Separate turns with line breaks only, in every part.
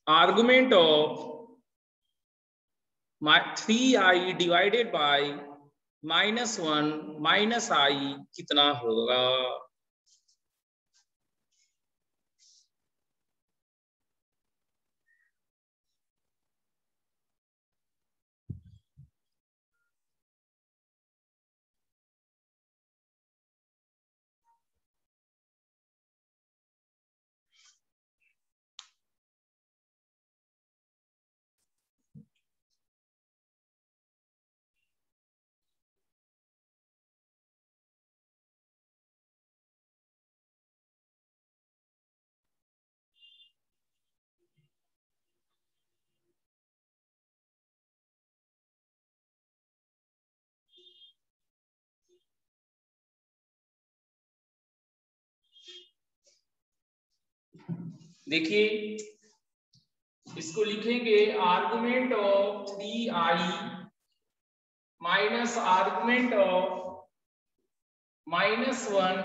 Argument of 3i divided by -1 minus i कितना होगा? देखिए इसको लिखेंगे argument of 3i minus argument of -1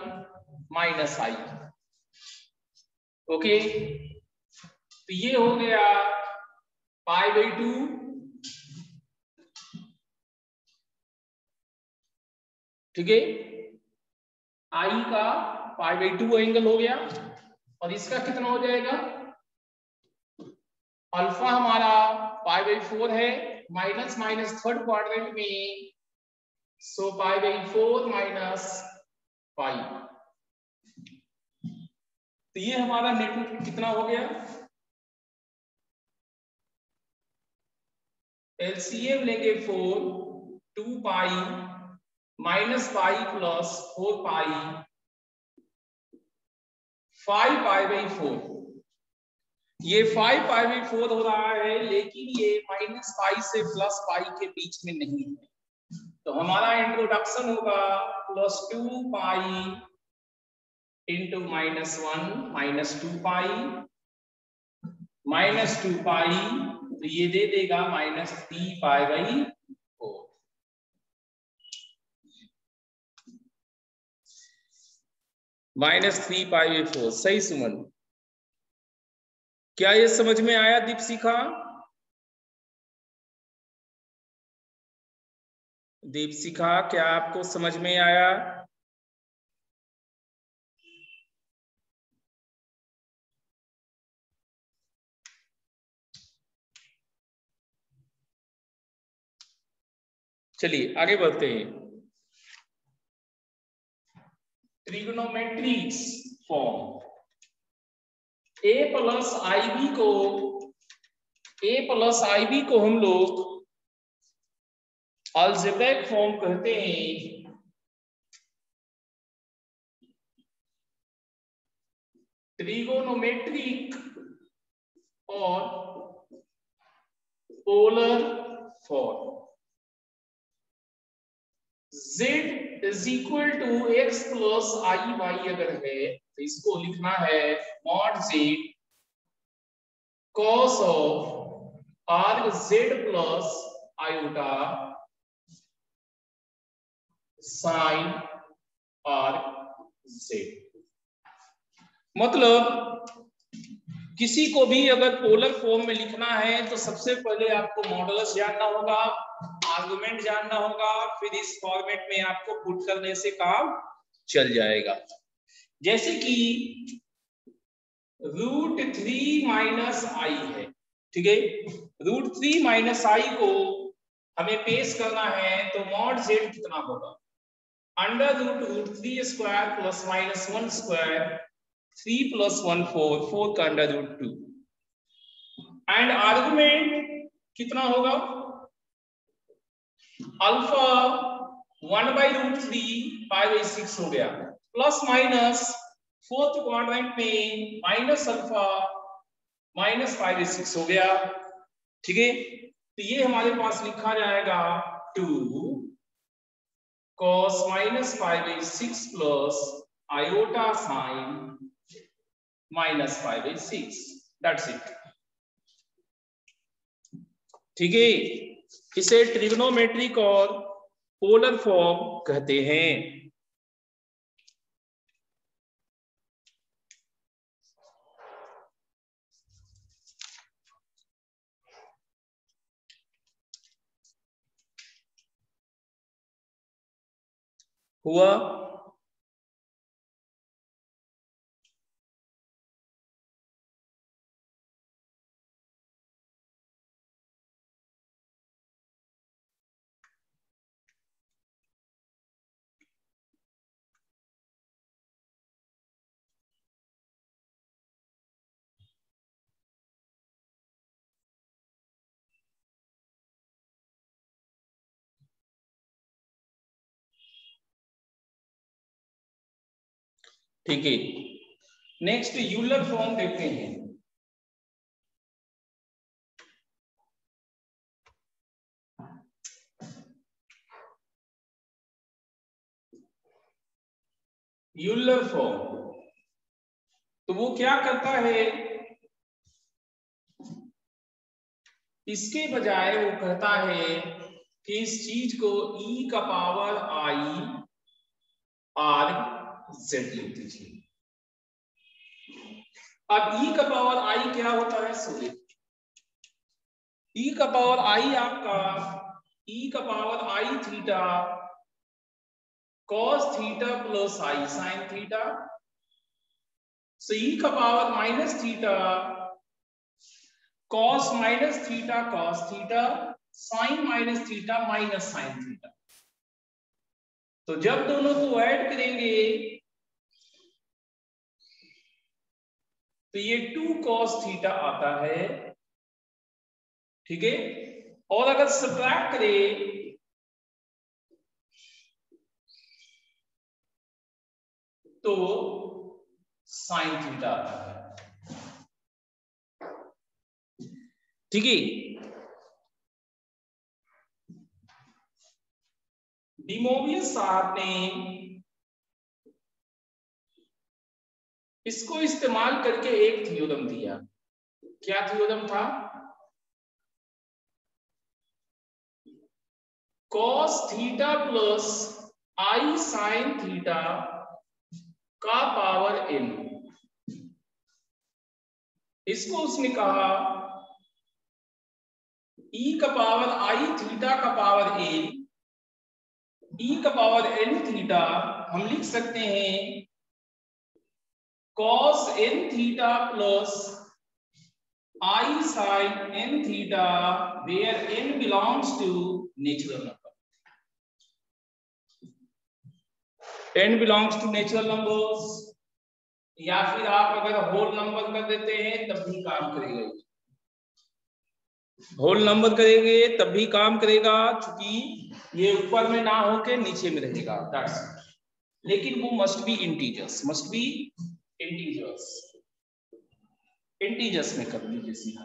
minus i. Okay, तो ये हो गया π/2 ठीक है, आई का π/2 एंगल हो गया और इसका कितना हो जाएगा? अल्फा हमारा π/4 है, माइनस माइनस थर्ड क्वाड्रेंट में, सो π/4 माइनस पाई। तो ये हमारा नेटवर्क कितना हो गया? एलसीएम लेंगे 4, 2 पाई माइनस पाई प्लस 4 पाई 5 π/4। ये 5 π/4 हो रहा है, लेकिन ये माइनस पाई से प्लस पाई के बीच में नहीं है। तो हमारा इंट्रोडक्शन होगा +2 पाई इंटू -1 -2 पाई -2 पाई, तो ये दे देगा -3 π/4। -3 π/4 सही सुमन, क्या ये समझ में आया दीपशिखा? दीपशिखा क्या आपको समझ में आया? चलिए आगे बढ़ते हैं। Trigonometric form a plus i b को हम लोग अलजेब्रिक फॉर्म कहते हैं। ट्रिगोनोमेट्रिक और polar form z is equal to x plus i y अगर है तो इसको लिखना है mod z cos of arg z plus iota sine arg z। मतलब किसी को भी अगर पोलर फॉर्म में लिखना है तो सबसे पहले आपको मॉडुलस जानना होगा, आर्गुमेंट जानना होगा, फिर इस फॉर्मेट में आपको पुट करने से काम चल जाएगा। जैसे कि √3 माइनस आई है, ठीक है, √3 माइनस आई को हमें पेश करना है तो मॉड z कितना होगा? √√3 स्क्वायर प्लस -1 स्क्वायर 3 + 1 4, 4 का √2 एंड आर्गुमेंट कितना होगा? अल्फा 1/√3 π/6 हो गया, प्लस माइनस फोर्थ क्वाड्रेंट में माइनस अल्फा माइनस π/6 हो गया, ठीक है। तो ये हमारे पास लिखा जाएगा 2 cos -π/6 plus iota sine -π/6, that's it, ठीक है। इसे ट्रिग्नोमेट्रिक और पोलर फॉर्म कहते हैं। हुआ। ठीक है, नेक्स्ट यूलर फॉर्म देखते हैं। यूलर फॉर्म तो वो क्या करता है, इसके बजाय वो कहता है कि इस चीज को e का पावर i r z लिख दीजिए। अब e का पावर i क्या होता है, सो e का पावर i आपका e का power i theta cos theta plus i sin theta, so e का power minus theta cos minus theta cos theta sin minus theta minus sin theta. तो जब दोनों को ऐड करेंगे तो ये 2 cos थीटा आता है, ठीक है। और अगर सब्ट्रैक्ट करें तो sin थीटा आता है, ठीक है। डी मोवियस साहब ने इसको इस्तेमाल करके एक थ्योरम दिया। क्या थ्योरम था, cos theta plus i sin theta का पावर n। इसको उसने कहा e का पावर i थीटा का पावर n, e का पावर n थीटा हम लिख सकते हैं cos n theta plus i sin n theta where n belongs to natural number, n belongs to natural numbers, या फिर आप अगर होल नंबर कर देते हैं तब भी काम करेगा, होल नंबर करेंगे तब भी काम करेगा, क्योंकि ये ऊपर में ना होके नीचे में रहेगा, दैट्स इट। लेकिन वो must be integers, must be integers, integers में कर लीजिए सीधा।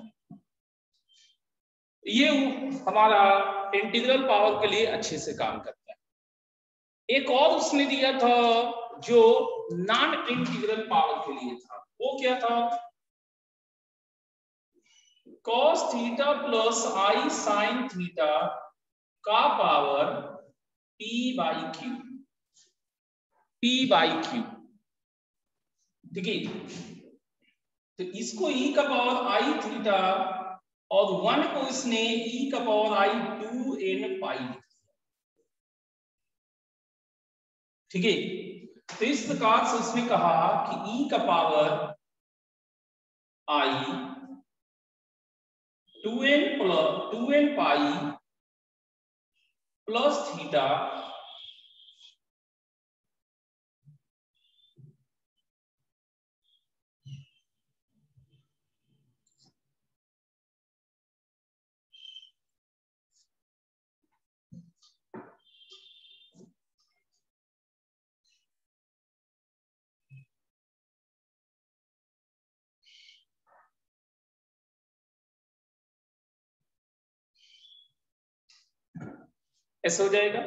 ये हमारा इंटीग्रल पावर के लिए अच्छे से काम करता है। एक और उसने दिया था जो नॉन इंटीग्रल पावर के लिए था, वो क्या था, cos theta plus i sin theta का power p by q, p by q, ठीक है। तो इसको e का पावर i थीटा और 1 को इसने e का पावर i 2n पाई लिख दिया, ठीक है। तो इस प्रकार से उसने कहा कि e का power i 2n pi plus theta ऐसा हो जाएगा,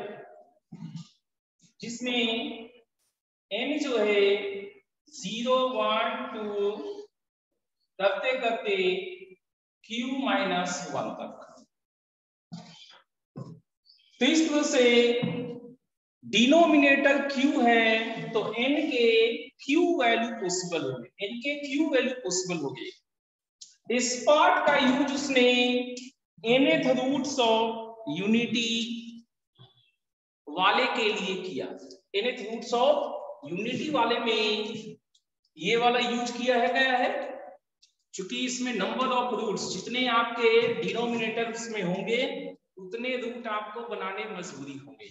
जिसमें n जो है 0 1 2 करते करते q माइनस 1 तक। तो इस तरह से डिनोमिनेटर q है तो n के q वैल्यू पॉसिबल हो गए, n के q वैल्यू पॉसिबल हो गए। इस पार्ट का यूज उसने nth रूट्स ऑफ यूनिटी वाले के लिए किया, nth रूट्स ऑफ यूनिटी वाले में ये वाला यूज किया है गया है, क्योंकि इसमें नंबर ऑफ रूट्स जितने आपके डिनोमिनेटर्स में होंगे उतने रूट आपको बनाने में मजबूरी होंगे।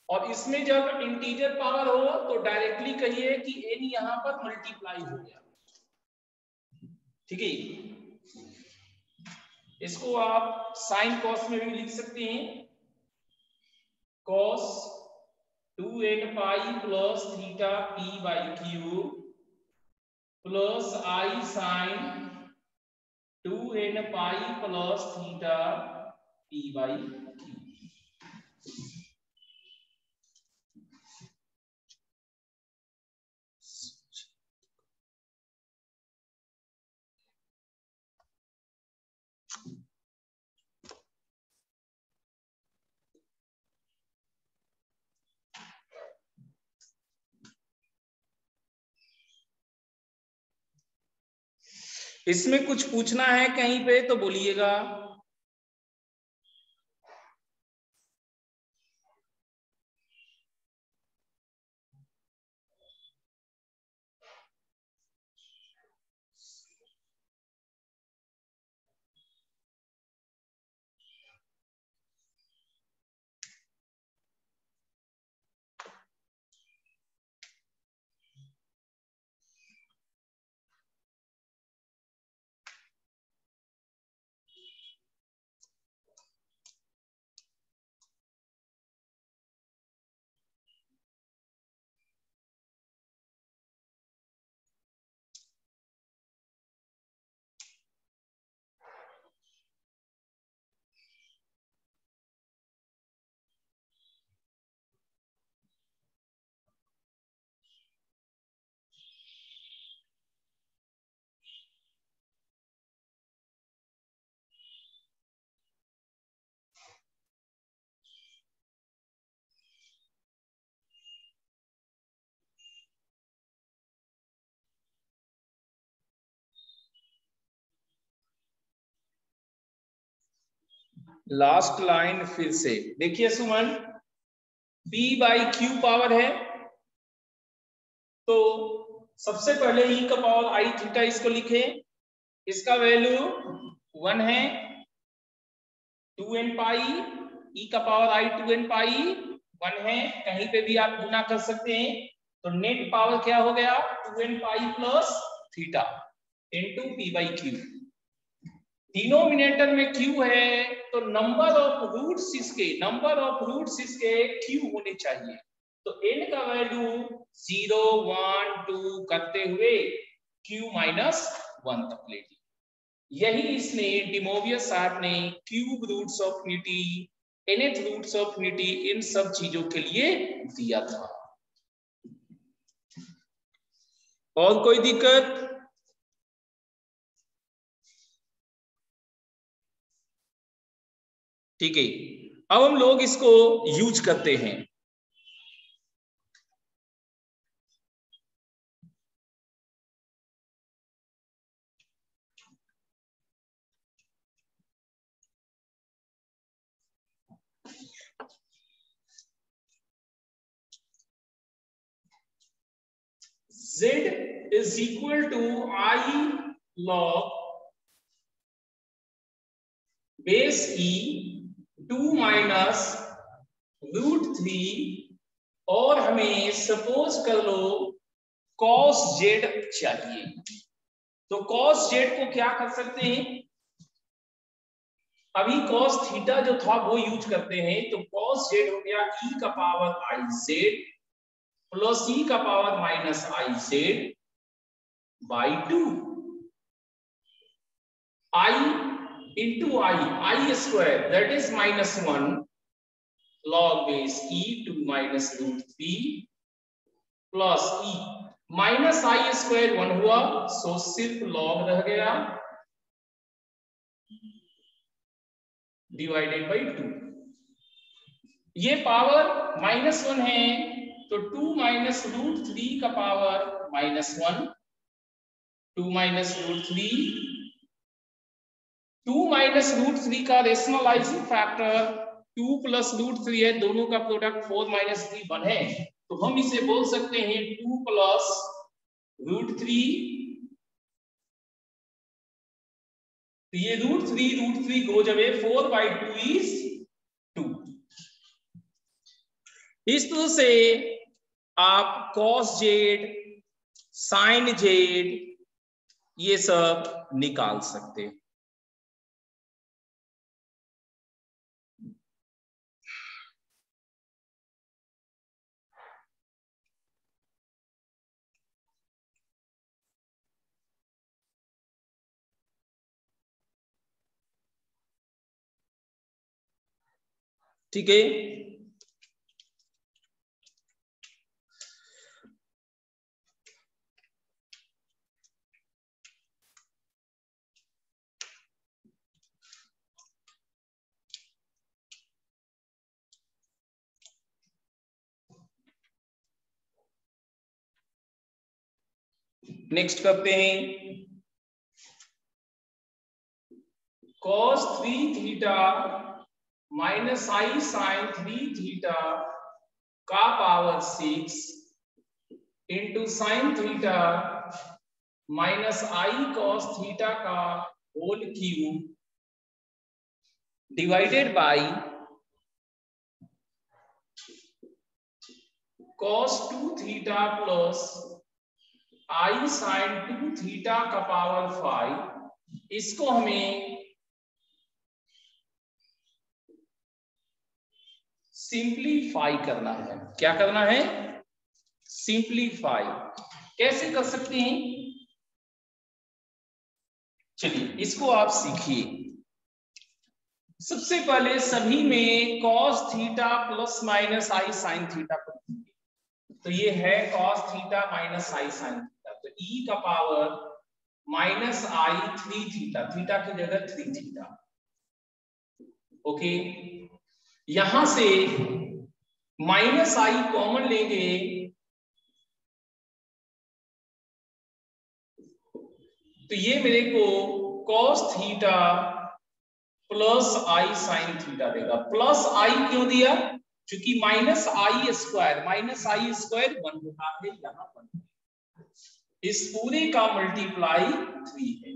और इसमें जब इंटीजर पावर हो तो डायरेक्टली कहिए कि n यहां पर मल्टीप्लाई हो गया, ठीक है। इसको आप साइन कॉस में भी लिख सकते हैं, cos 2n pi plus theta p by q plus i sine 2n pi plus theta p by q. इसमें कुछ पूछना है कहीं पे तो बोलिएगा। लास्ट लाइन फिर से देखिए सुमन, p बाई क्यू पावर है तो सबसे पहले e का पावर आई थीटा इसको लिखे, इसका वैल्यू 1 है, 2n पाई e का पावर आई 2n पाई 1 है, कहीं पे भी आप गुना कर सकते हैं, तो नेट पावर क्या हो गया 2n pi plus theta into p by Q. Denominator में q है तो नंबर ऑफ रूट्स इसके q होने चाहिए, तो n का वैल्यू 0 1 2 करते हुए q माइनस 1 तक ले ली। यही इसने डिमोवियस साहब ने cube roots of unity, nth roots of unity इन सब चीजों के लिए दिया था। और कोई दिक्कत? ठीक है, अब हम लोग इसको यूज करते हैं। Z is equal to I log base E 2 minus √3 और हमें सपोज कर लो cos Z चाहिए, तो cos Z को क्या कर सकते हैं, अभी cos थीटा जो था वो यूज करते हैं, तो cos Z हो गया e का power I Z plus e का power minus I Z by 2 I into I square that is minus 1 log base E 2 minus √3 plus E minus I square 1 हुआ, सो सिर्फ log रह गया डिवाइडेड बाई 2। ये power -1 है तो 2 minus √3 का power -1, 2 minus √3, 2 minus √3 का रेशनलाइजिंग फैक्टर 2 प्लस रूट 3 है, दोनों का प्रोडक्ट 4 माइनस 3 1 है, तो हम इसे बोल सकते हैं 2 प्लस रूट 3, तो ये रूट 3 गोज अवे, 4/2 इज 2। इस तरह से आप कॉस जेड, साइन जेड ये सब निकाल सकते हैं। ठीक है, नेक्स्ट करते हैं cos 3 theta minus i sine 3 theta का power 6 into sine theta minus i cos theta का whole cube divided by cos 2 theta plus i sine 2 theta का पावर 5। इसको हमें सिंप्लीफाई करना है। क्या करना है? सिंप्लीफाई। कैसे कर सकते हैं? चलिए इसको आप सीखिए। सबसे पहले सभी में cos theta plus minus i sine theta को, तो ये है cos theta minus i sine theta, तो e का पावर माइनस आई 3 थीटा, थीटा की जगह 3 थीटा। ओके, यहां से माइनस आई कॉमन लेंगे, तो ये मेरे को cos theta plus i sine theta देगा। प्लस आई क्यों दिया? क्योंकि माइनस आई स्क्वायर 1 होता है, यहां पर इस पूरे का मल्टीप्लाई 3 है।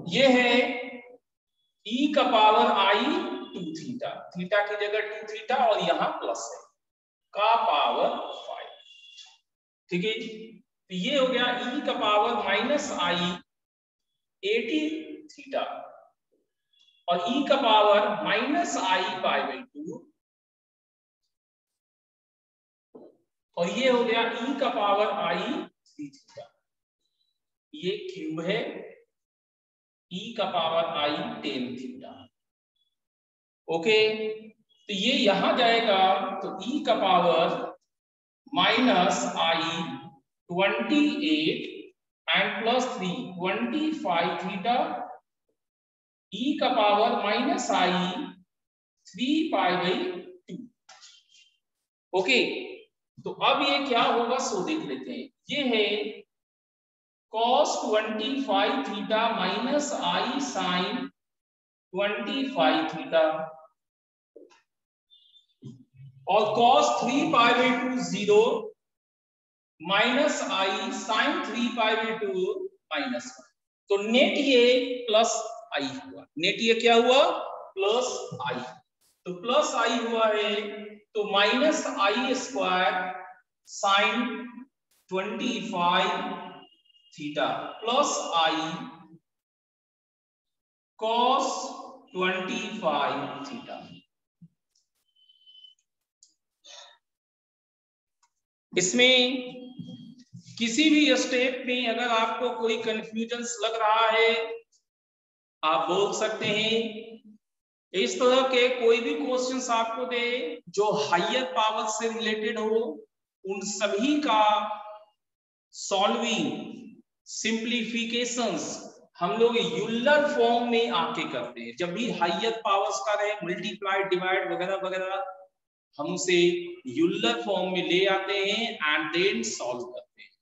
ये है e का पावर आई 2 थीटा, थीटा की जगह 2 थीटा और यहां प्लस है, का पावर 5। ठीक है, तो ये हो गया e का पावर माइनस आई 80 थीटा और e का power minus I pi by 2, और ये हो गया e का पावर आई 3 थीटा। ये क्यूब है, e का पावर आई 10 थीटा। ओके, तो ये यहां जाएगा, तो e का power minus I 28 and plus 3 25 theta, e का power minus I 3 pi by 2। Okay, तो अब ये क्या होगा सो देख लेते हैं। ये है cos 25 theta minus i sine 25 theta और cos 3 pi by 2 0 minus i sine 3 pi by 2 minus 1। तो नेट ये प्लस आई हुआ, नेट ये क्या हुआ? प्लस आई। तो प्लस आई हुआ है, तो माइनस आई स्क्वायर साइन 25 थीटा प्लस आई cos 25 थीटा। इसमें किसी भी स्टेप में अगर आपको कोई कंफ्यूजन लग रहा है आप बोल सकते हैं। इस तरह के कोई भी क्वेश्चंस आपको दे जो हायर पावर से रिलेटेड हो, उन सभी का सॉल्विंग सिंप्लीफिकेशंस हम लोग यूलर फॉर्म में आके करते हैं। जब भी हायर पावर्स का रहे, मल्टीप्लाई डिवाइड वगैरह वगैरह, हम उसे यूलर फॉर्म में ले आते हैं एंड देन सॉल्व करते हैं।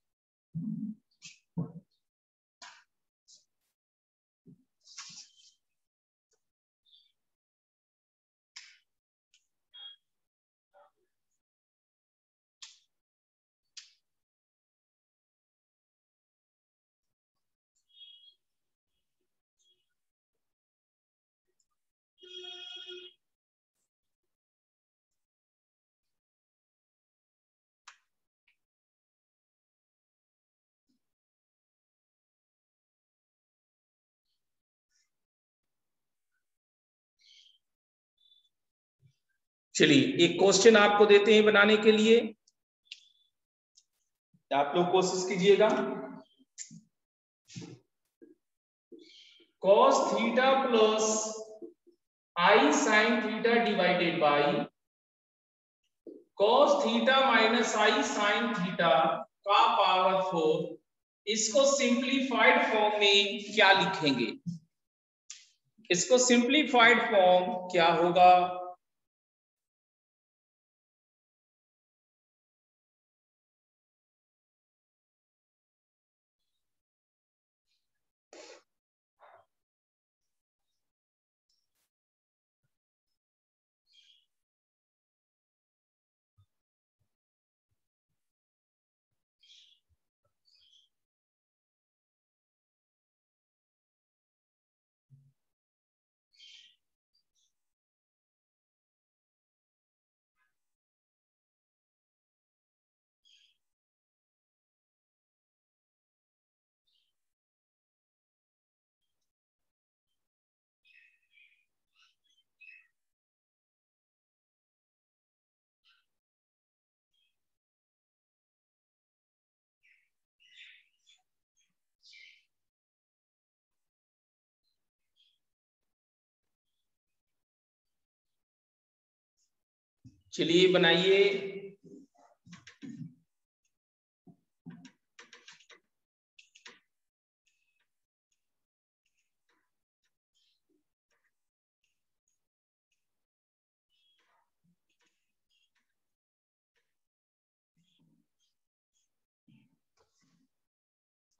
चलिए एक क्वेश्चन आपको देते हैं बनाने के लिए, आप लोग कोशिश कीजिएगा। cos theta plus i sine theta divided by cos theta minus i sine theta का पावर 4, इसको सिंप्लीफाइड फॉर्म में क्या लिखेंगे? इसको सिंप्लीफाइड फॉर्म क्या होगा? चलिए बनाइए।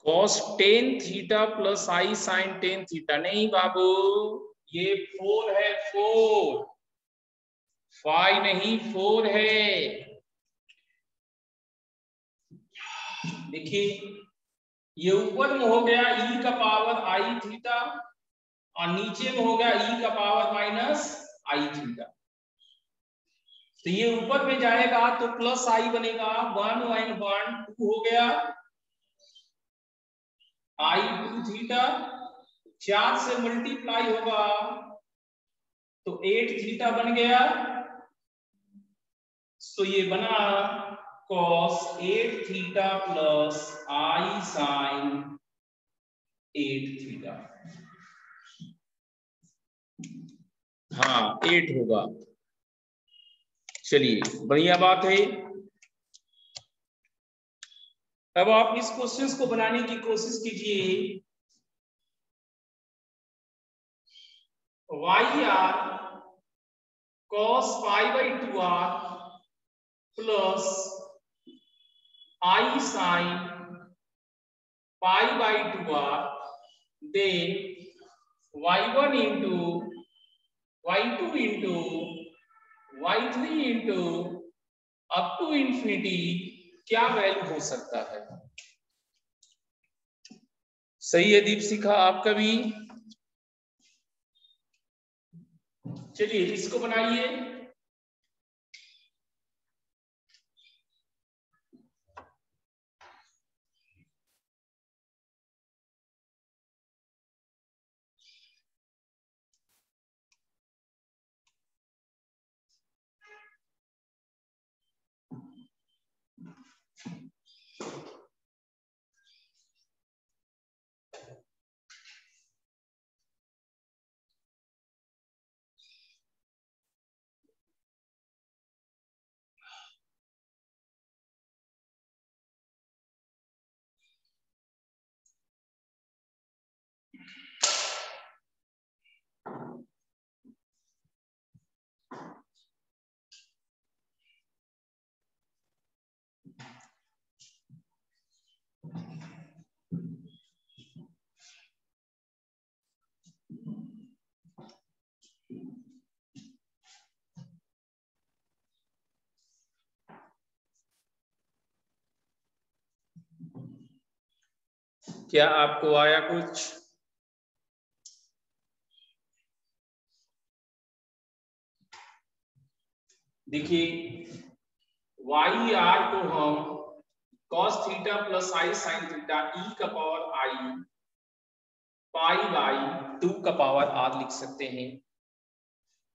cos tan theta plus i sign tan theta, नहीं बाबू ये 4 है, 4 5 नहीं 4 है। देखिए ये ऊपर में हो गया e का पावर आई थीटा और नीचे में हो गया e का पावर माइनस आई थीटा। तो ये ऊपर में जाएगा तो प्लस आई बनेगा, 1 1 1 2 हो गया आई 2 थीटा, 4 से मल्टीप्लाई होगा तो 8 थीटा बन गया। तो ये बना cos 8 theta plus i sign 8 theta. हाँ 8 होगा। चलिए बढ़िया बात है। अब आप इस क्वेश्चन को बनाने की कोशिश कीजिए। Y r cos pi by 2r plus i sine pi by 2r, then y1 into y2 into y3 into up to infinity क्या वैल्यू हो सकता है? सही है दीपशिखा आपका भी। चलिए इसको बनाइए। क्या आपको आया कुछ? देखिए वाई आर को हम cos theta plus i sine theta e का पावर आई पाई बाई 2 का पावर r लिख सकते हैं।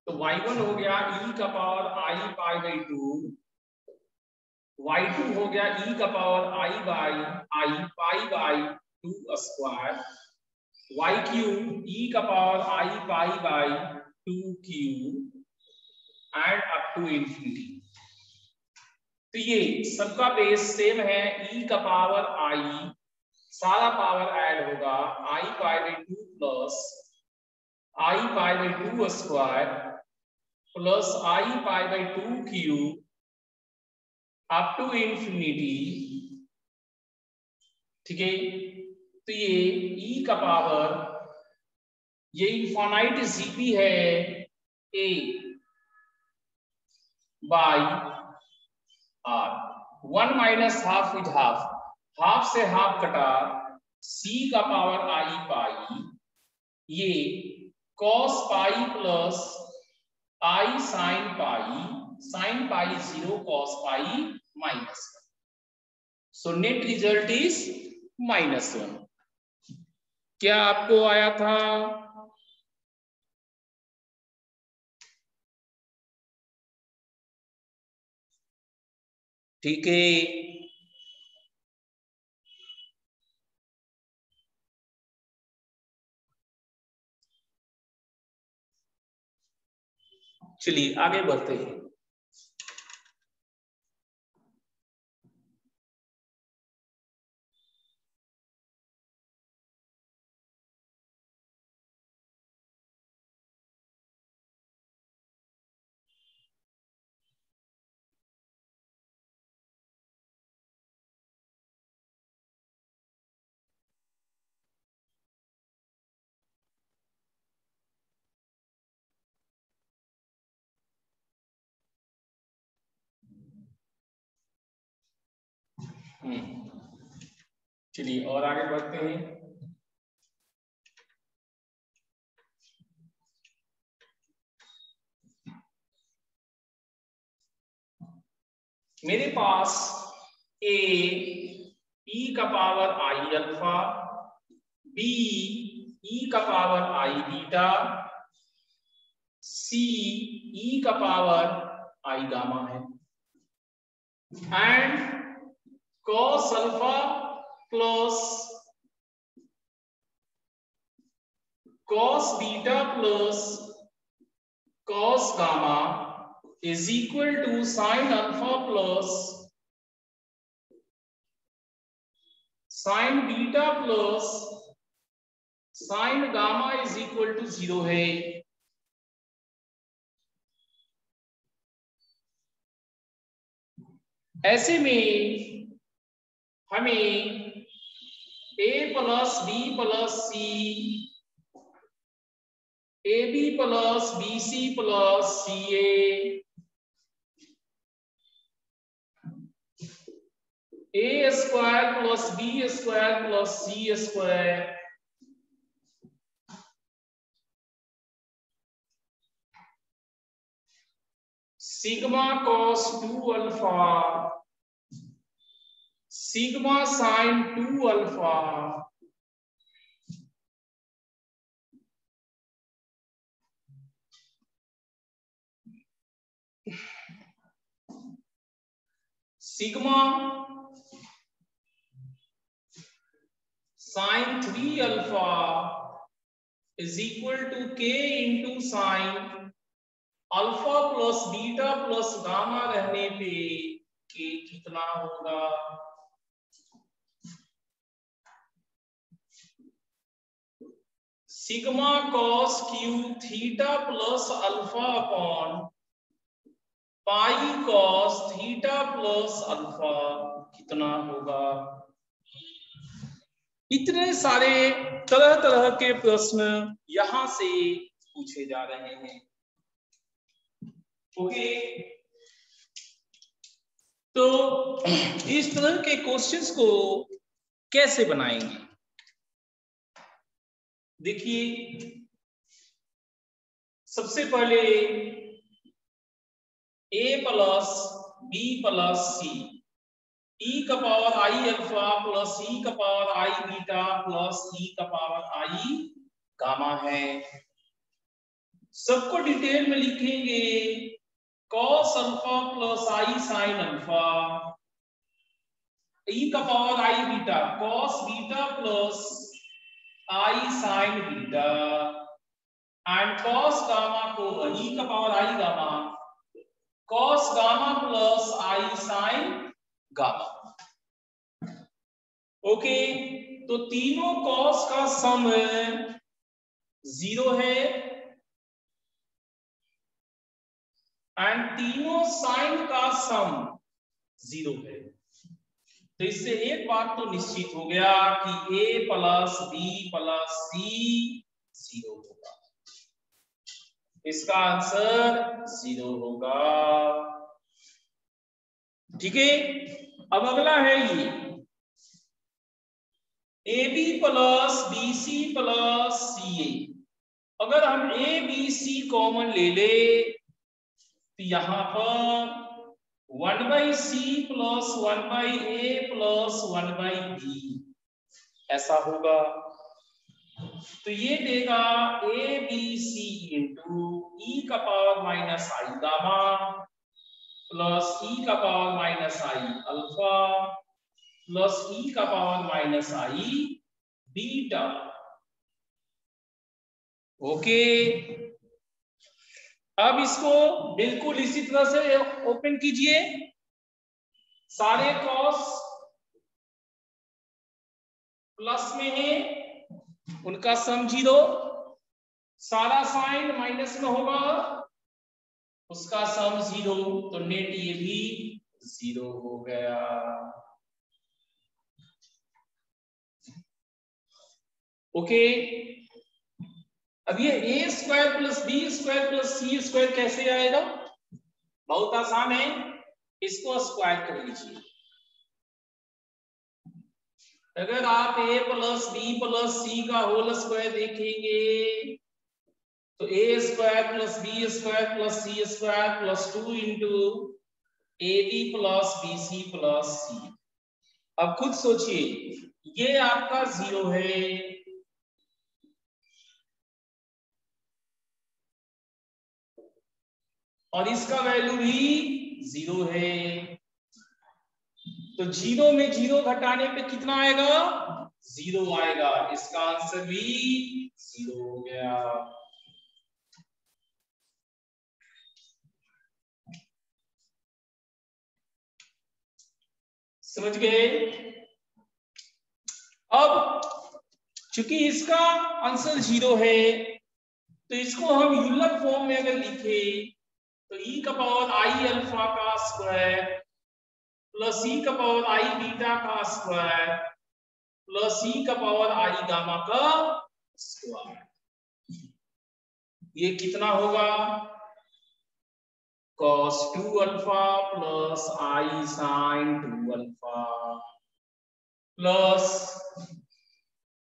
तो y1 हो गया e का power i pi by 2, y2 हो गया e का power i pi by 2 square, y3 e का power i pi by 2 cube and up to infinity. तो ये सबका बेस सेम है, e का पावर i, सारा पावर ऐड होगा i pi by 2 plus i pi by 2 square plus i pi by 2 cube up to infinity. ठीक है, तो ये e का पावर, ये इनफाइनाइट जीपी है a by r, 1 minus half with half, half से हाफ कटा, c का पावर i पाई, ये cos pi plus i sine pi 0 cos pi minus, so net result is -1। क्या आपको आया था? ठीक है, चलिए आगे बढ़ते हैं। चलिए और आगे बढ़ते हैं। मेरे पास a e का power i alpha, b e का power i beta, c e का पावर i गामा है, and cos alpha plus cos beta plus cos gamma is equal to sin alpha plus sin beta plus sin gamma is equal to 0 है। ऐसे में हमें a plus b plus c, ab plus bc plus ca, a square plus b square plus c square, sigma cos 2 alpha, sigma sine 2 alpha, sigma sine 3 alpha is equal to k into sine alpha plus beta plus gamma रहने पे k कितना होगा? Sigma cos q theta plus alpha upon pi cos theta plus alpha कितना होगा? इतने सारे तरह तरह के प्रश्न यहां से पूछे जा रहे हैं। ओके, तो इस तरह के क्वेश्चंस को कैसे बनाएंगे? देखिए, सबसे पहले a plus b plus c, e का power i alpha plus e का power i beta plus e का पावर i गामा है। सबको डिटेल में लिखेंगे। cos alpha plus i sine alpha, ई का power i beta, cos beta plus i sign beta, and cos gamma को ई का power i gamma, cos gamma plus i sign gamma. Okay, तो तीनों cos का सम 0 है एंड तीनों साइन का सम 0 है। तो इससे एक बात तो निश्चित हो गया कि a plus B plus C 0 होगा। इसका आंसर 0 होगा। ठीक है, अब अगला है ये A B plus B C plus C A. अगर हम ए बी सी कॉमन ले ले तो यहां पर 1/c plus 1/a plus 1/b ऐसा होगा। तो ये देगा A B C into e का power minus i gamma plus e का power minus i alpha plus e का power minus i beta. Okay, अब इसको बिल्कुल इसी तरह से ओपन कीजिए। सारे कॉस प्लस में है, उनका सम 0, सारा साइन माइनस में होगा, उसका सम 0, तो नेट ये भी 0 हो गया। ओके, अब ये A square plus B square plus C square कैसे आएगा? बहुत आसान है, इसको स्क्वायर कर लीजिए। अगर आप a plus B plus C का होल स्क्वायर देखेंगे तो a square plus B square plus C square plus 2 into A B plus B C plus C. अब खुद सोचिए, ये आपका 0 है, और इसका वैल्यू भी 0 है। तो 0 में 0 घटाने पे कितना आएगा? 0 आएगा। इसका आंसर भी 0 हो गया। समझ गए? अब चूंकि इसका आंसर 0 है तो इसको हम यूलर फॉर्म में अगर लिखे तो ई का पावर आई अल्फा का स्क्वायर प्लस ई का पावर आई बीटा का स्क्वायर प्लस ई का पावर आई गामा का स्क्वायर, ये कितना होगा? cos 2 alpha plus i sine 2 alpha plus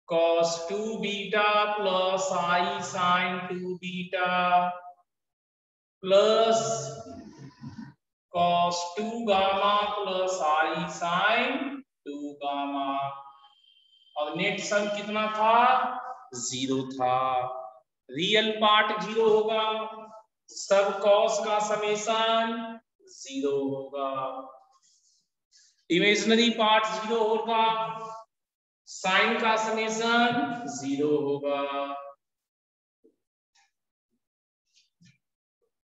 cos 2 beta plus i sine 2 beta plus cos 2 gamma plus i sine 2 gamma, और net sum कितना था? 0 था। रियल पार्ट 0 होगा, सब कॉस का समेशन 0 होगा, इमेजिनरी पार्ट 0 होगा, साइन का समेशन 0 होगा।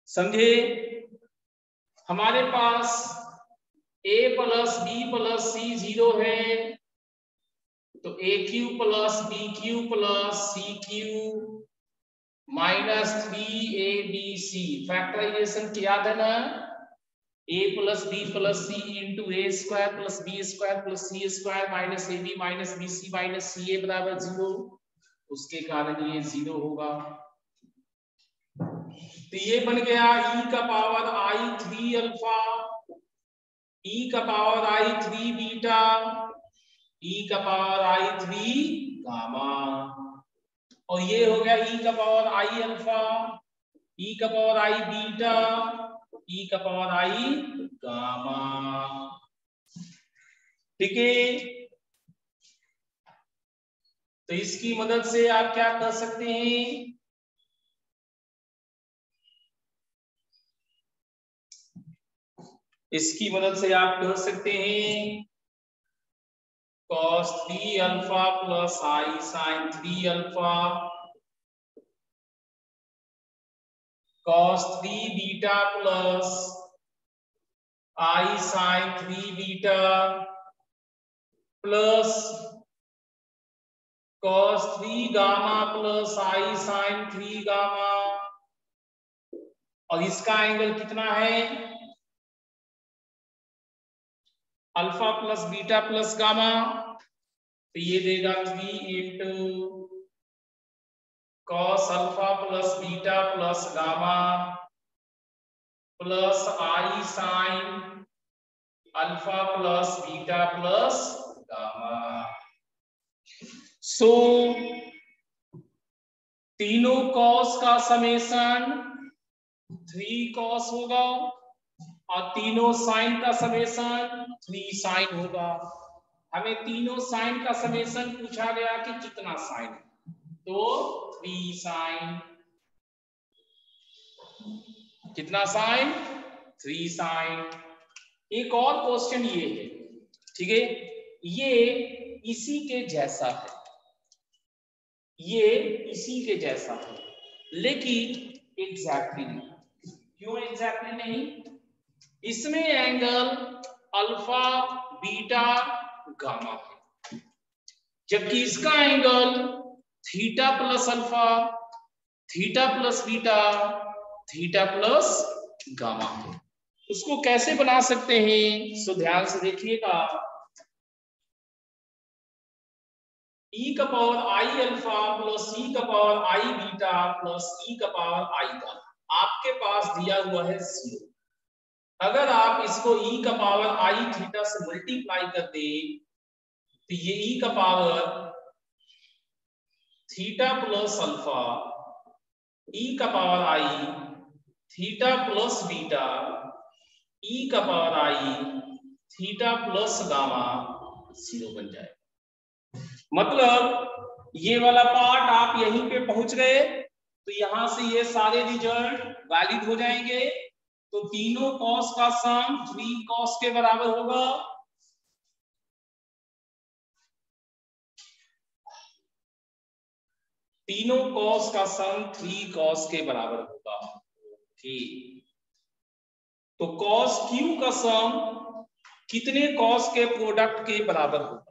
समझे? हमारे पास a plus B plus C 0 है, तो A cube plus B cube plus C cube minus 3abc, factorisation की याद है ना? a plus B plus C into A square plus B square plus C square minus A B minus B C minus C A बराबर 0, उसके कारण ये 0 होगा। तो ये बन गया e का पावर आई 3 अल्फा, e का पावर आई 3 बीटा, e का पावर आई 3 गामा, और ये हो गया e का पावर आई अल्फा, e का पावर आई बीटा, e का पावर आई गामा। ठीक है, तो इसकी मदद से आप क्या कर सकते हैं? इसकी मदद से आप कह सकते हैं cos 3 alpha plus i sine 3 alpha cos 3 beta plus i sine 3 beta plus cos 3 gamma plus i sine 3 gamma, और इसका एंगल कितना है alpha plus beta plus gamma, तो ये देगा 3 into cos alpha plus beta plus gamma plus i sine alpha plus beta plus gamma. So तीनों cos का summation 3 cos होगा और तीनों साइन का समेशन 3 साइन होगा। हमें तीनों साइन का समेशन पूछा गया कि कितना साइन, तो 3 साइन, कितना साइन 3 साइन। एक और क्वेश्चन ये है, ठीक है, ये इसी के जैसा है, ये इसी के जैसा है, लेकिन एग्जैक्टली नहीं। क्यों एग्जैक्टली नहीं? इसमें एंगल अल्फा बीटा गामा है, जबकि इसका angle theta plus alpha theta plus beta theta plus gamma है। उसको कैसे बना सकते हैं? सो ध्यान से देखिएगा, e का power i alpha plus e का power i beta plus e का पावर आई गामा, आपके पास दिया हुआ है 0। अगर आप इसको e का पावर आई थीटा से मल्टीप्लाई कर दे तो ये e का power theta plus alpha e का पावर आई थीटा प्लस बीटा e का पावर आई थीटा प्लस गामा 0 बन जाएगा। मतलब ये वाला पार्ट आप यहीं पे पहुंच गए तो यहां से ये सारे रिजल्ट वैलिड हो जाएंगे। तो तीनों कॉस का सम 3 कॉस के बराबर होगा। तीनों कॉस का सम 3 कॉस के बराबर होगा। ठीक, तो कॉस क्यू का सम कितने कॉस के प्रोडक्ट के बराबर होगा?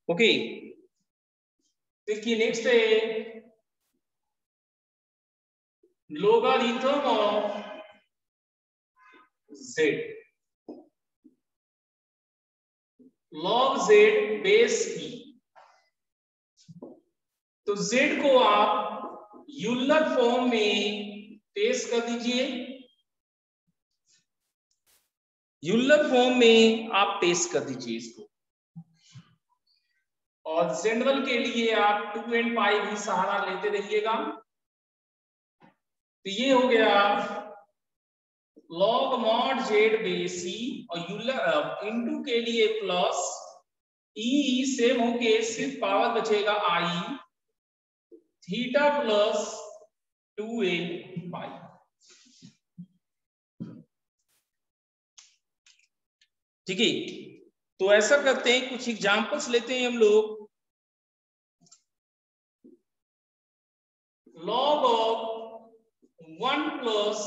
ओके, देखिए नेक्स्ट है logarithm of z log z base e। तो z को आप यूलर फॉर्म में पेश कर दीजिए, यूलर फॉर्म में आप पेश कर दीजिए इसको, और जनरल के लिए आप 2 and पाई भी सहारा लेते रहिएगा। तो ये हो गया log mod z base e, और यूलर इनटू के लिए प्लस ई सेम होके सिर्फ पावर बचेगा आई थीटा प्लस 2n पाई। ठीक है, तो ऐसा करते हैं, कुछ एग्जांपल्स लेते हैं हम लोग। log of 1 plus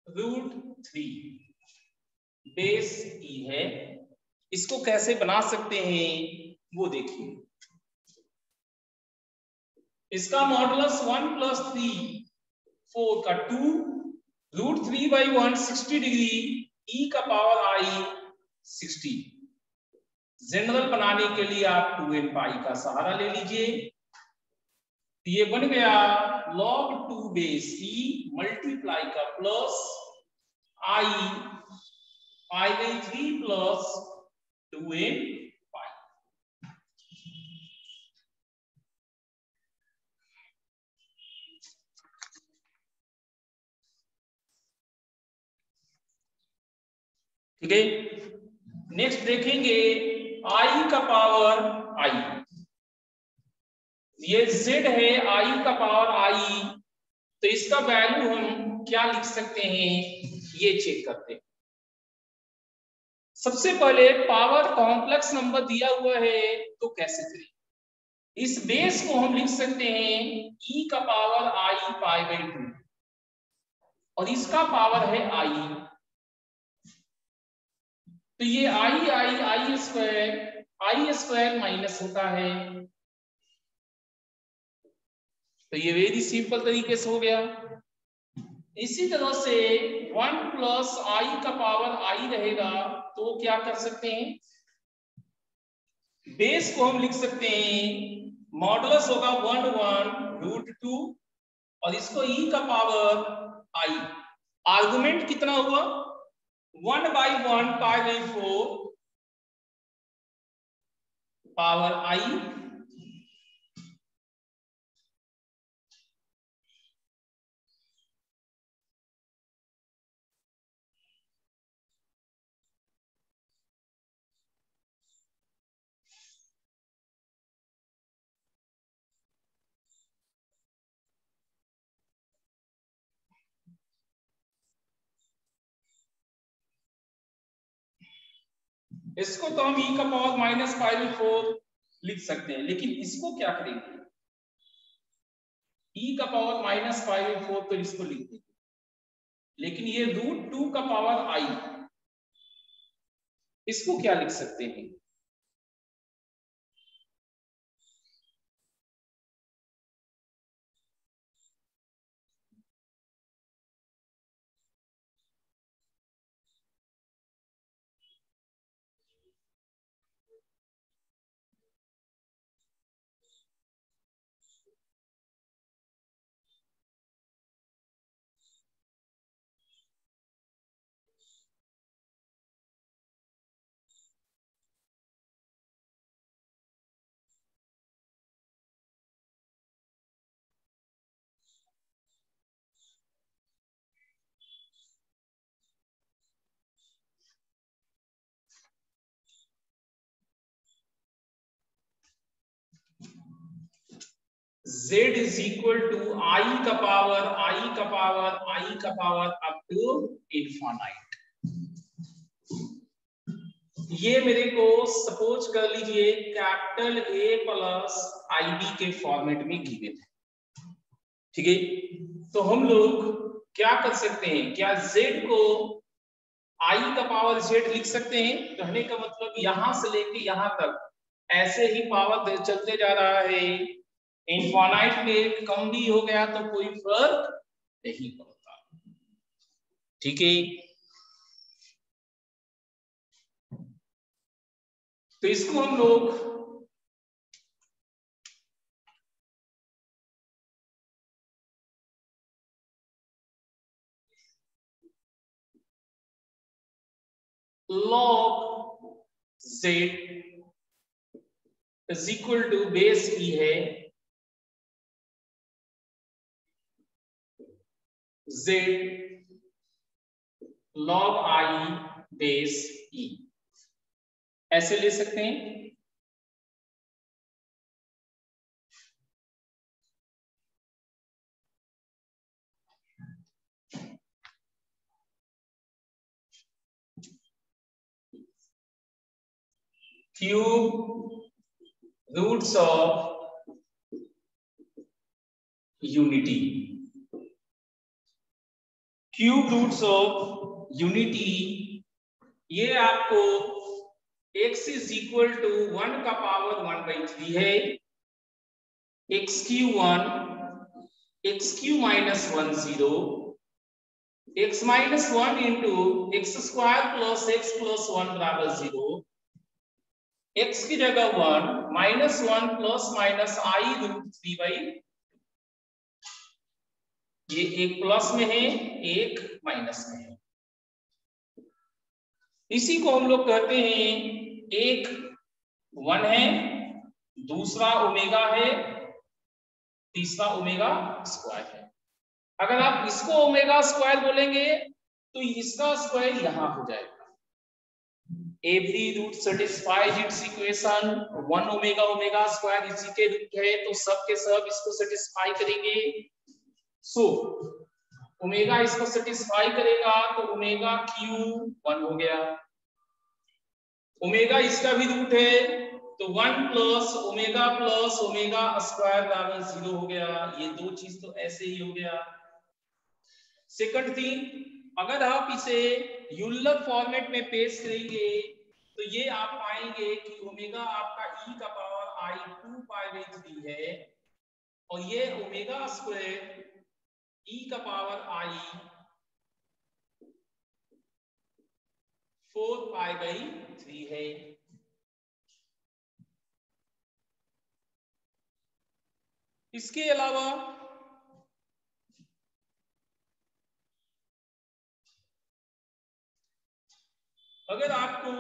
√3 base e है, इसको कैसे बना सकते हैं वो देखिए। इसका मॉडुलस 1 प्लस 3 4 का 2 √3/1 60 डिग्री e का पावर आई 60। जनरल बनाने के लिए आप 2n पाई का सहारा ले लीजिए। ये बन गया log 2 बेस e मल्टीप्लाई का प्लस आई π/3 प्लस 2n पाई। ठीक है, नेक्स्ट देखेंगे i का पावर i। ये z है i का पावर i, तो इसका वैल्यू हम क्या लिख सकते हैं ये चेक करते हैं। सबसे पहले पावर कॉम्प्लेक्स नंबर दिया हुआ है तो कैसे करें। इस बेस को हम लिख सकते हैं e का पावर i π/2, और इसका पावर है i। तो ये i स्क्वायर माइनस होता है, तो ये वेरी सिंपल तरीके से हो गया। इसी तरह से 1 प्लस आई का पावर i रहेगा, तो क्या कर सकते हैं, बेस को हम लिख सकते हैं, मॉडुलस होगा 1 √2, और इसको e का पावर i। आर्गुमेंट कितना हुआ 1/1 π/4 पावर i। इसको तो हम e का पावर -π/4 लिख सकते हैं, लेकिन इसको क्या करेंगे, e का पावर -π/4 तो इसको लिख देंगे, लेकिन ये √2 का पावर i, इसको क्या लिख सकते हैं, z is equal to i का पावर अप टू इनफाइनाइट। ये मेरे को सपोज कर लीजिए कैपिटल A प्लस IB के फॉर्मेट में गिवन है। ठीक है, तो हम लोग क्या कर सकते हैं, क्या z को i का पावर z लिख सकते हैं। कहने का मतलब यहां से लेके यहां तक ऐसे ही पावर चलते जा रहा है, इनफाइनाइट में कम भी हो गया तो कोई फर्क नहीं पड़ता। ठीक है, तो इसको हम लोग log z is equal to base e है z log i base e, ऐसे ले सकते हैं। Cube roots of unity, cube roots of unity, ये आपको x इज इक्वल टू 1 का पावर 1/3 है, x Q 1, x Q minus 1 0, x minus 1 into x square plus x plus 1 बराबर 0, x की जगह 1 माइनस 1 प्लस माइनस आई रूट 3/, ये एक plus में है एक माइनस में है। इसी को हम लोग कहते हैं, एक 1 है, दूसरा ओमेगा है, तीसरा ओमेगा स्क्वायर है। अगर आप इसको ओमेगा स्क्वायर बोलेंगे तो इसका स्क्वायर यहां हो जाएगा। Every root satisfies its equation, 1 omega omega square इसी के रूट है, तो सब के सब इसको सेटिस्फाई करेंगे। सो ओमेगा इसको सेटिस्फाई करेगा तो ओमेगा क्यू 1 हो गया, ओमेगा इसका भी रूट है तो 1 प्लस ओमेगा स्क्वायर बराबर 0 हो गया। ये दो चीज तो ऐसे ही हो गया। सेकंड थिंग, अगर आप इसे यूलर फॉर्मेट में पेश करेंगे तो ये आप पाएंगे कि ओमेगा आपका e का पावर i 2π/3 है और ये ओमेगा स्क्वायर e का पावर i 4π/3 है। इसके अलावा अगर आपको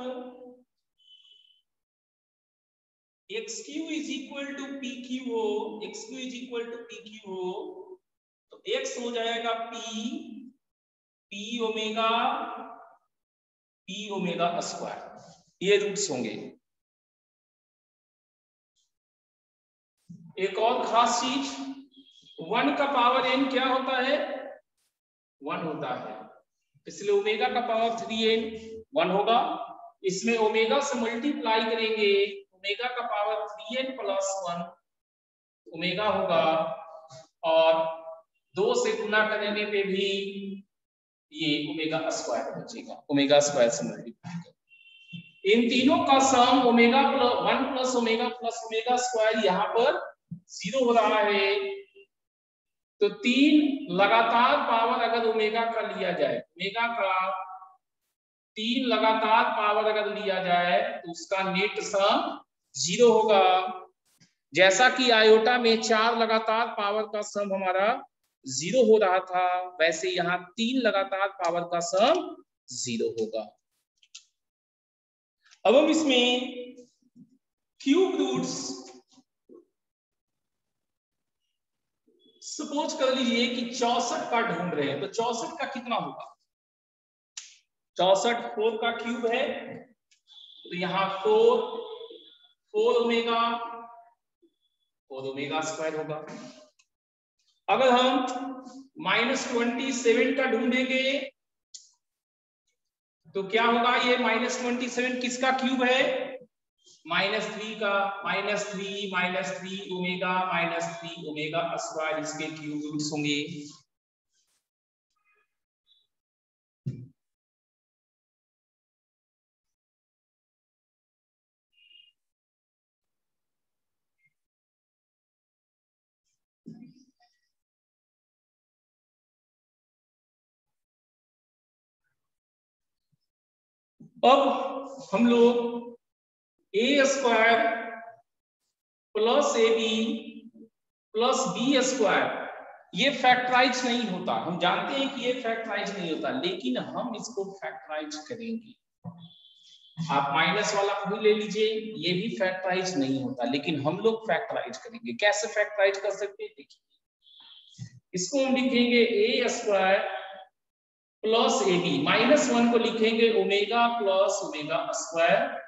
X cube is equal to P cube हो, X cube is equal to P cube हो, तो एक्स हो जाएगा पी ओमेगा स्क्वायर, ये रूट्स होंगे। एक और खास चीज, 1 का पावर n क्या होता है? 1 होता है, इसलिए ओमेगा का पावर 3n 1 होगा। इसमें ओमेगा से मल्टीप्लाई करेंगे, ओमेगा का पावर 3n प्लस 1 ओमेगा होगा, और 2 से गुना करने पे भी ये ओमेगा स्क्वायर बचेगा, ओमेगा स्क्वायर से मल्टीप्लाई। इन तीनों का सम ओमेगा 1 प्लस ओमेगा स्क्वायर यहाँ पर 0 हो रहा है। तो 3 लगातार पावर अगर ओमेगा का लिया जाए, ओमेगा का 3 लगातार पावर अगर लिया जाए तो उसका नेट सम 0 होगा। जैसा कि आयोटा में 4 लगातार पावर का सम हमारा 0 हो रहा था, वैसे यहाँ 3 लगातार पावर का सम 0 होगा। अब हम इसमें क्यूब रूट्स, सपोज कर लीजिए कि 64 का ढूंढ रहे हैं, तो 64 का कितना होगा? 64 4 का क्यूब है, तो यहाँ 4 ओमेगा स्क्वायर होगा। अगर हम -27 का ढूंढेंगे तो क्या होगा? ये -27 किसका क्यूब है? -3 का, -3 ओमेगा स्क्वायर, इसके क्यूब रूट्स होंगे। अब हम लोग A square plus A B plus B square, ये फैक्टराइज नहीं होता, हम जानते हैं कि ये फैक्टराइज नहीं होता, लेकिन हम इसको फैक्टराइज करेंगे। आप माइनस वाला भी ले लीजिए, ये भी फैक्टराइज नहीं होता, लेकिन हम लोग फैक्टराइज करेंगे। कैसे फैक्टराइज कर सकते हैं, देखिए इसको हम लिखेंगे ए स्क्वायर प्लस ए बी, -1 को लिखेंगे ओमेगा प्लस ओमेगा स्क्वायर,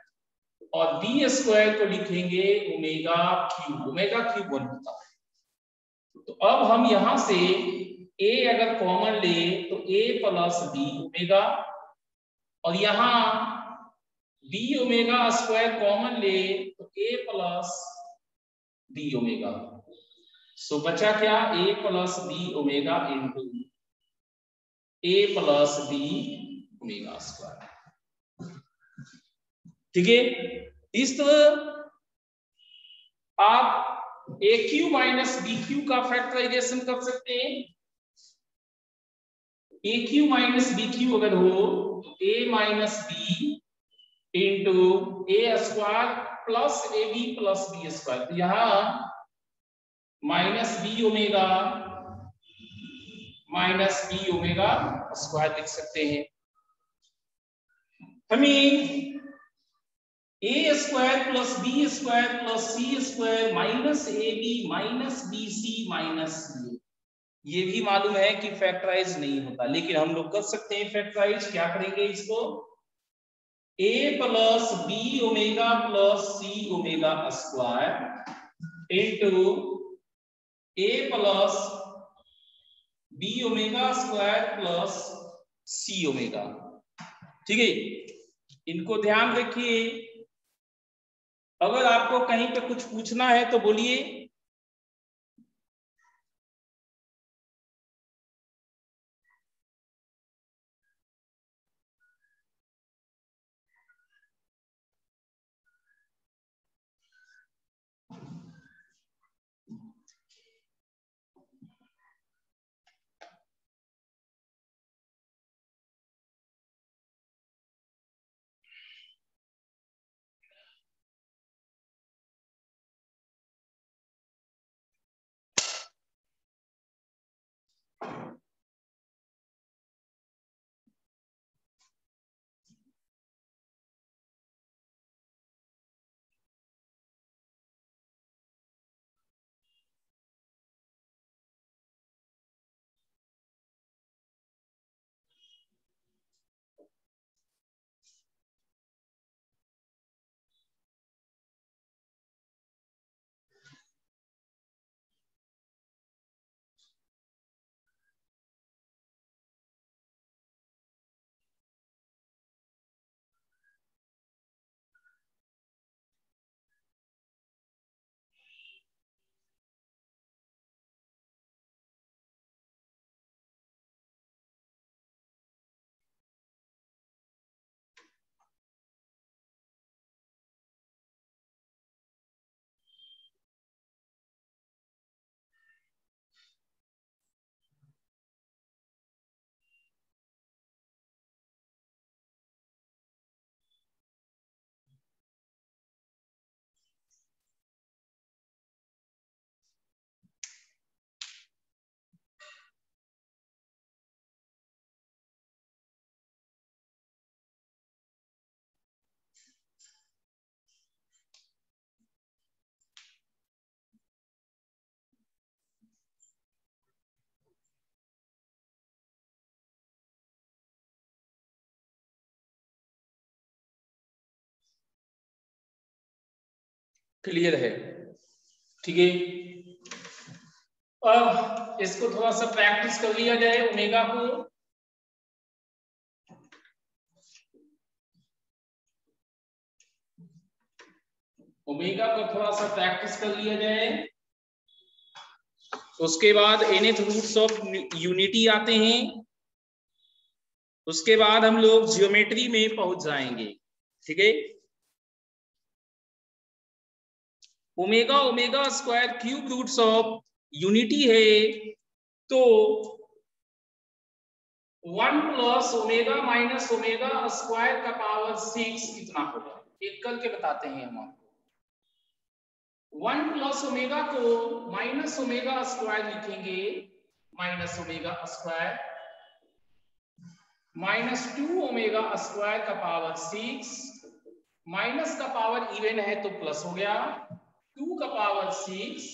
और बी स्क्वायर को लिखेंगे ओमेगा क्यूब 1 होता है। तो अब हम यहां से a अगर कॉमन ले तो a प्लस बी ओमेगा, और यहां b ओमेगा स्क्वायर कॉमन ले तो a plus B omega. So बचा क्या, a plus B omega into a plus B omega square. ठीक है, इस तरह आप A cube minus B cube का फैक्टराइजेशन कर सकते हैं। A cube minus B cube अगर हो तो A minus B into A square plus A B plus B square, तो यहां माइनस बी ओमेगा स्क्वायर लिख सकते हैं। हमें A square plus B square plus C square minus A B minus B C minus C, ये भी मालूम है कि फैक्टराइज नहीं होता, लेकिन हम लोग कर सकते हैं फैक्टराइज। क्या करेंगे इसको, a plus B omega plus c omega square into a plus B omega square plus c omega. ठीक है, इनको ध्यान रखिए, अगर आपको कहीं पे कुछ पूछना है तो बोलिए। क्लियर है, ठीक है। अब इसको थोड़ा सा प्रैक्टिस कर लिया जाए, ओमेगा को। ओमेगा को थोड़ा सा प्रैक्टिस कर लिया जाए, उसके बाद nth रूट्स ऑफ यूनिटी आते हैं, उसके बाद हम लोग ज्योमेट्री में पहुंच जाएंगे। ठीक है, omega omega square cube roots of unity है, तो 1 plus omega minus omega square का पावर 6 कितना होगा, एक करके बताते हैं हम आपको। 1 प्लस ओमेगा को माइनस ओमेगा स्क्वायर लिखेंगे, minus omega square minus 2 omega square का पावर 6, माइनस का पावर इवन है तो प्लस हो गया, 2 का पावर 6,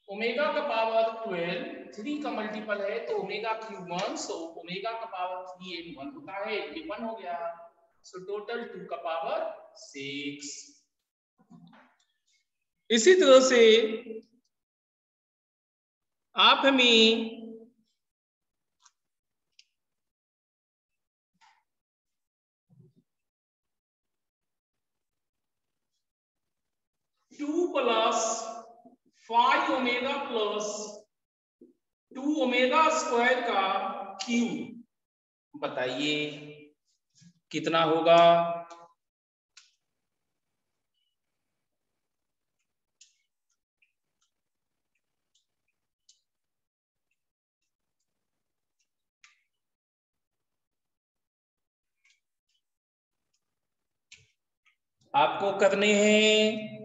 ओमेगा का पावर 12, 3 का मल्टीपल है तो ओमेगा क्यूब 1, सो ओमेगा का पावर 3 इन 1 होता है, ये 1 हो गया, सो टोटल 2 का पावर 6। इसी तरह से आप हमें two plus 5 omega plus 2 omega square का क्यूब बताइए कितना होगा। आपको करने हैं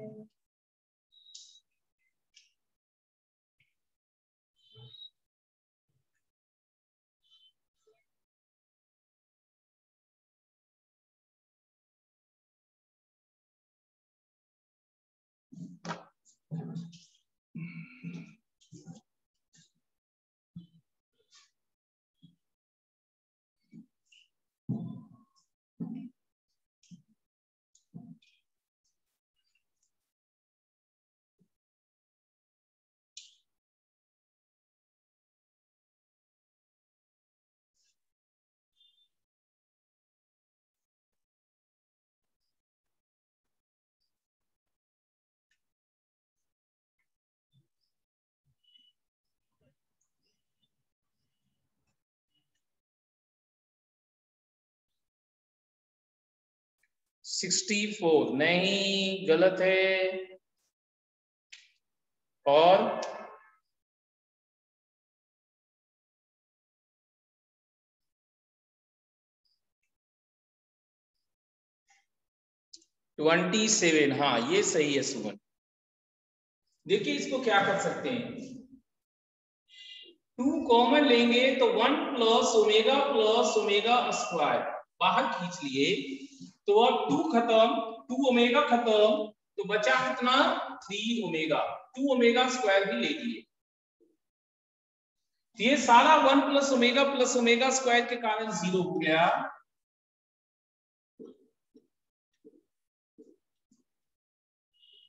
सिक्सटी 64 नहीं, गलत है। और 27, हाँ ये सही है सुमन। देखिए इसको क्या कर सकते हैं, 2 कॉमन लेंगे तो 1 प्लस ओमेगा स्क्वायर बाहर खींच लिए, तो अब 2 खत्म, 2 ओमेगा खत्म, तो बचा कितना 3 ओमेगा, 2 ओमेगा स्क्वायर भी ले लिए। ये सारा 1 प्लस ओमेगा स्क्वायर के कारण 0 हो गया।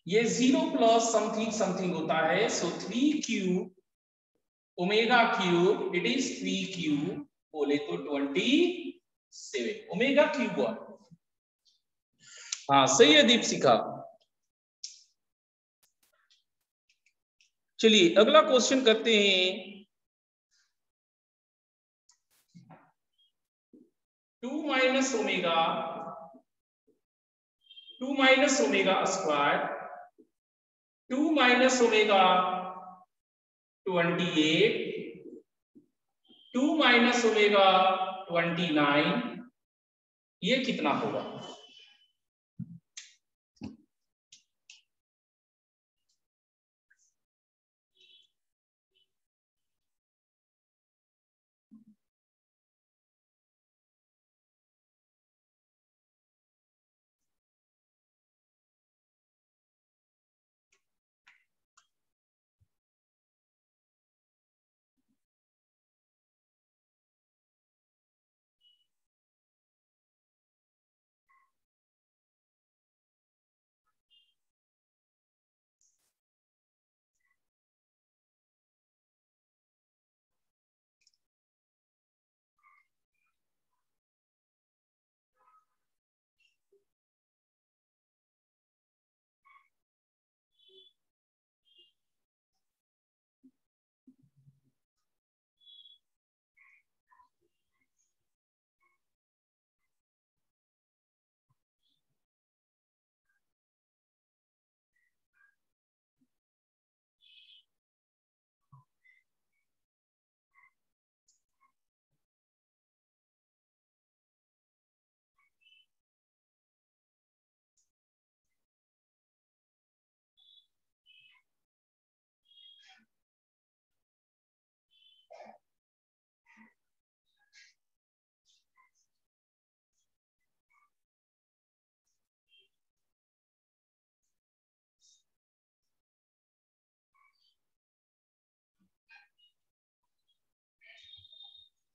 ये 0 प्लस समथिंग समथिंग होता है, सो 3 cube omega cube, it is 3 cube बोले तो 27 ओमेगा क्यूब 1। हाँ सही है दीपशिखा। चलिए अगला क्वेश्चन करते हैं। 2 minus omega square 2 minus omega 28 2 minus omega 29, ये कितना होगा।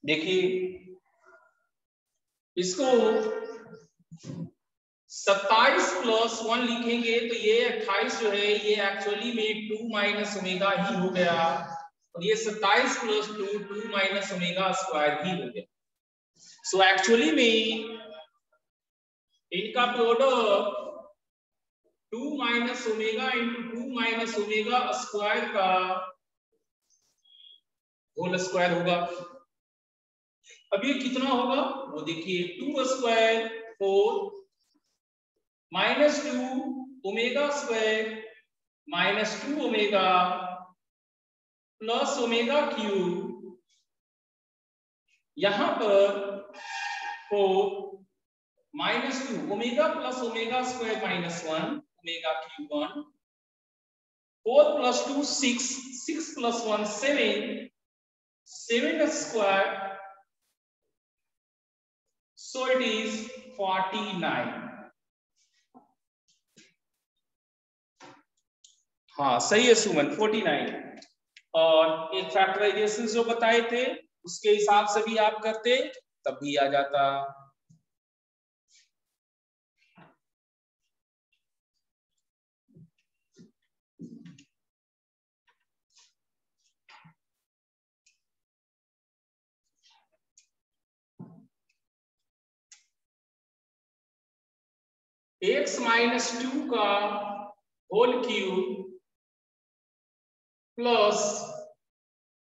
देखिए इसको 27 प्लस 1 लिखेंगे तो ये 28 जो है ये एक्चुअली में 2 माइनस ओमेगा ही हो गया, और ये 27 प्लस 2 माइनस ओमेगा स्क्वायर ही हो गया। सो एक्चुअली में इनका product 2 minus omega into 2 minus omega square का होल स्क्वायर होगा। अब ये कितना होगा वो देखिए, 2 square 4 minus 2 omega square minus 2 omega plus omega cube, यहां पर 4 minus 2 omega plus omega square minus 1 omega cube 1, 4 plus 2 6, 6 plus 1 7, 7 square, so it is 49। हाँ सही है सुमन, 49। और एक फैक्टराइजेशन जो बताए थे उसके हिसाब से भी आप करते तब भी आ जाता। x माइनस 2 का whole cube plus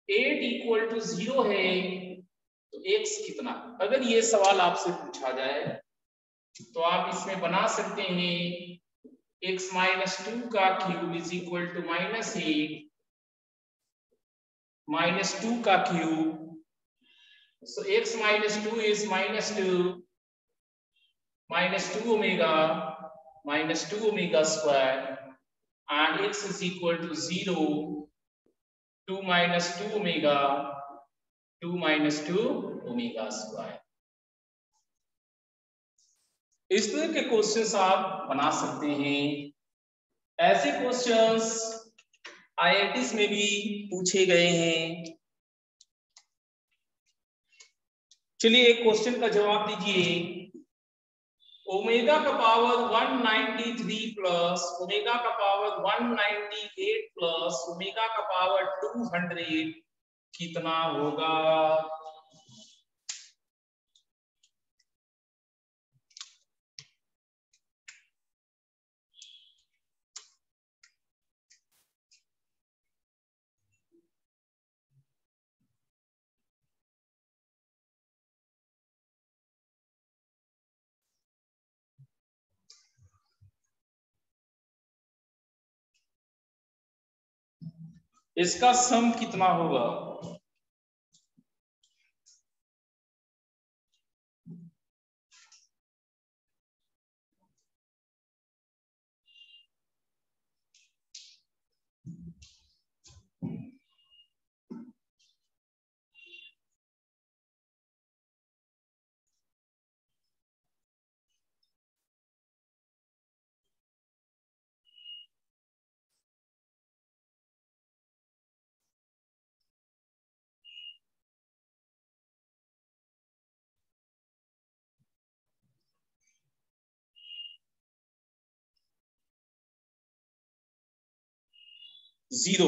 8 equal to 0 है तो x कितना। अगर ये सवाल आपसे पूछा जाए तो आप इसमें बना सकते हैं x माइनस 2 का cube is equal to minus 8 minus 2 का cube, so x minus 2 is minus 2 minus 2 omega minus 2 omega square, and x is equal to 0 2 minus 2 omega 2 minus 2 omega square। इस तरह के क्वेश्चंस आप बना सकते हैं। ऐसे क्वेश्चंस आईआईटीज में भी पूछे गए हैं। चलिए एक क्वेश्चन का जवाब दीजिए। ओमेगा का पावर 193 प्लस ओमेगा का पावर 198 प्लस ओमेगा का पावर 200 कितना होगा। इसका सम कितना होगा। जीरो।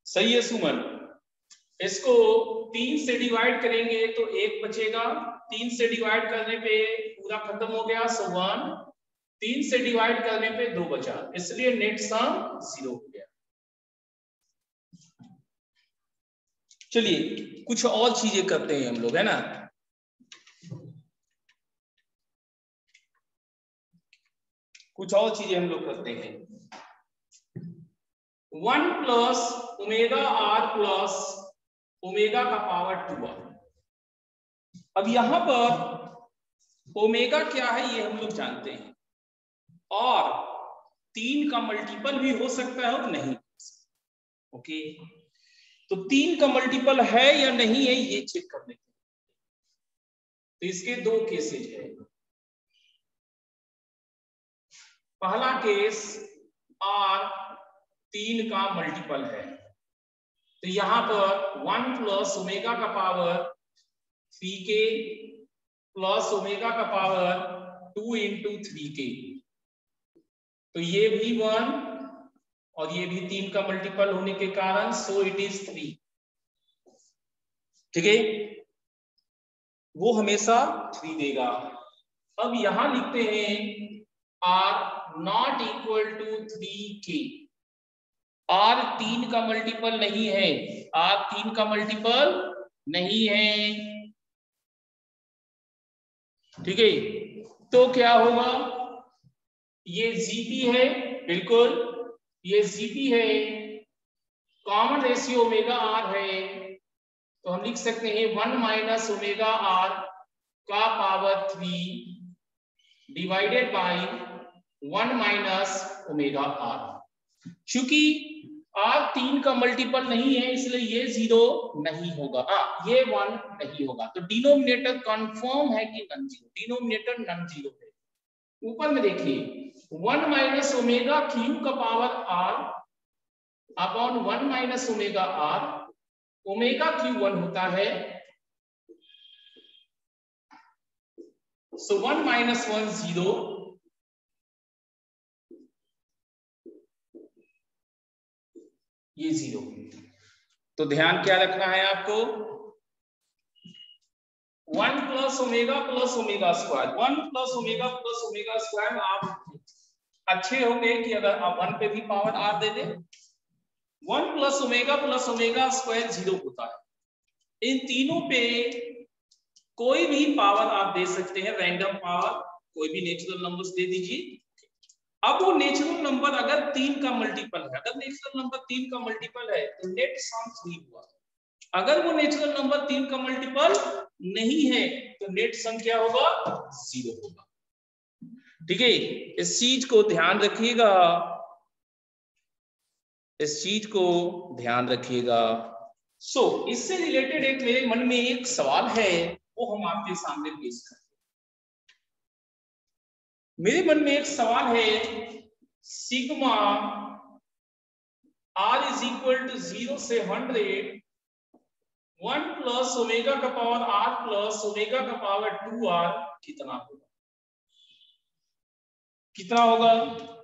सही है सुमन। इसको 3 से डिवाइड करेंगे तो 1 बचेगा, 3 से डिवाइड करने पे पूरा खत्म हो गया, सो 1, 3 से डिवाइड करने पे 2 बचा, इसलिए नेट सम 0 हो गया। चलिए कुछ और चीजें करते हैं हम लोग, है ना। कुछ और चीजें हम लोग करते हैं। 1 plus omega r plus omega का पावर 2r। अब यहां पर ओमेगा क्या है ये हम लोग जानते हैं, और 3 का मल्टीपल भी हो सकता है और नहीं। ओके, तो 3 का मल्टीपल है या नहीं है ये चेक कर लेते हैं। तो इसके 2 केसेज है। पहला केस r 3 का मल्टीपल है, तो यहां पर 1 प्लस ओमेगा का पावर 3k प्लस ओमेगा का पावर 2 इंटू 3k, तो ये भी 1 और ये भी 3 का मल्टीपल होने के कारण सो इट इज 3। ठीक है, वो हमेशा 3 देगा। अब यहां लिखते हैं r not equal to 3k। r 3 का मल्टीपल नहीं है, r 3 का मल्टीपल नहीं है। ठीक है, तो क्या होगा, ये जीपी है, बिल्कुल ये जीपी है, कॉमन रेशियो ओमेगा आर है, तो हम लिख सकते हैं 1 माइनस ओमेगा आर का power 3 divided by 1 minus omega r. चूंकि आर 3 का मल्टीपल नहीं है इसलिए ये 0 नहीं होगा, ये 1 नहीं होगा, तो डिनोमिनेटर कंफर्म है कि non zero, denominator non zero है। ऊपर में देखिए 1 माइनस ओमेगा क्यू का power r upon 1 minus omega r, omega q 1 होता है, सो 1 माइनस 1 0, ये 0। तो ध्यान क्या रखना है आपको, 1 plus omega square, 1 plus omega square. आप अच्छे होंगे कि अगर आप 1 पे भी पावर आर दे दे। 1 प्लस ओमेगा स्क्वायर 0 होता है। इन तीनों पे कोई भी पावर आप दे सकते हैं, रैंडम पावर, कोई भी नेचुरल नंबर्स दे दीजिए। अब वो नेचुरल नंबर अगर 3 का मल्टीपल है, अगर नेचुरल नंबर 3 का मल्टीपल है तो नेट सम 3 हुआ। अगर वो नेचुरल नंबर 3 का मल्टीपल नहीं है तो नेट सम क्या होगा, 0 होगा। ठीक है, इस चीज को ध्यान रखिएगा, इस चीज को ध्यान रखिएगा। सो इससे रिलेटेड एक मेरे मन में एक सवाल है, वो हम आपके सामने पेश करते हैं। मेरे मन में एक सवाल है, sigma r is equal to 0 से 100, 1 प्लस ओमेगा का पावर r प्लस ओमेगा का पावर 2r कितना होगा, कितना होगा?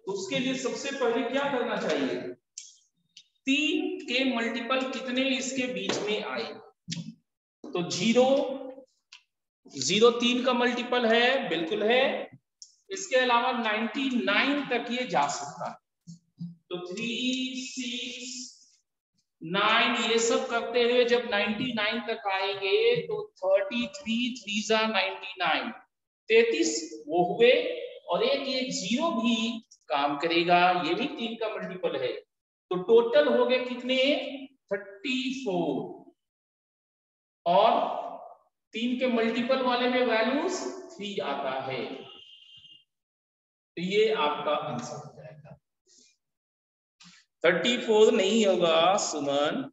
तो उसके लिए सबसे पहले क्या करना चाहिए, 3 के मल्टीपल कितने इसके बीच में आए, तो 0 0 3 का मल्टीपल है, बिल्कुल है। इसके अलावा 99 तक ये जा सकता है, तो 3 6 9 ये सब करते हुए जब 99 तक आएंगे तो 33 3 जा 99, 33 वो हुए, और एक ये 0 भी काम करेगा, ये भी 3 का मल्टीपल है, तो टोटल हो गए कितने, 34, और 3 के मल्टीपल वाले में वैल्यूज 3 आता है, तो ये आपका आंसर हो जाएगा। 34 नहीं होगा सुमन,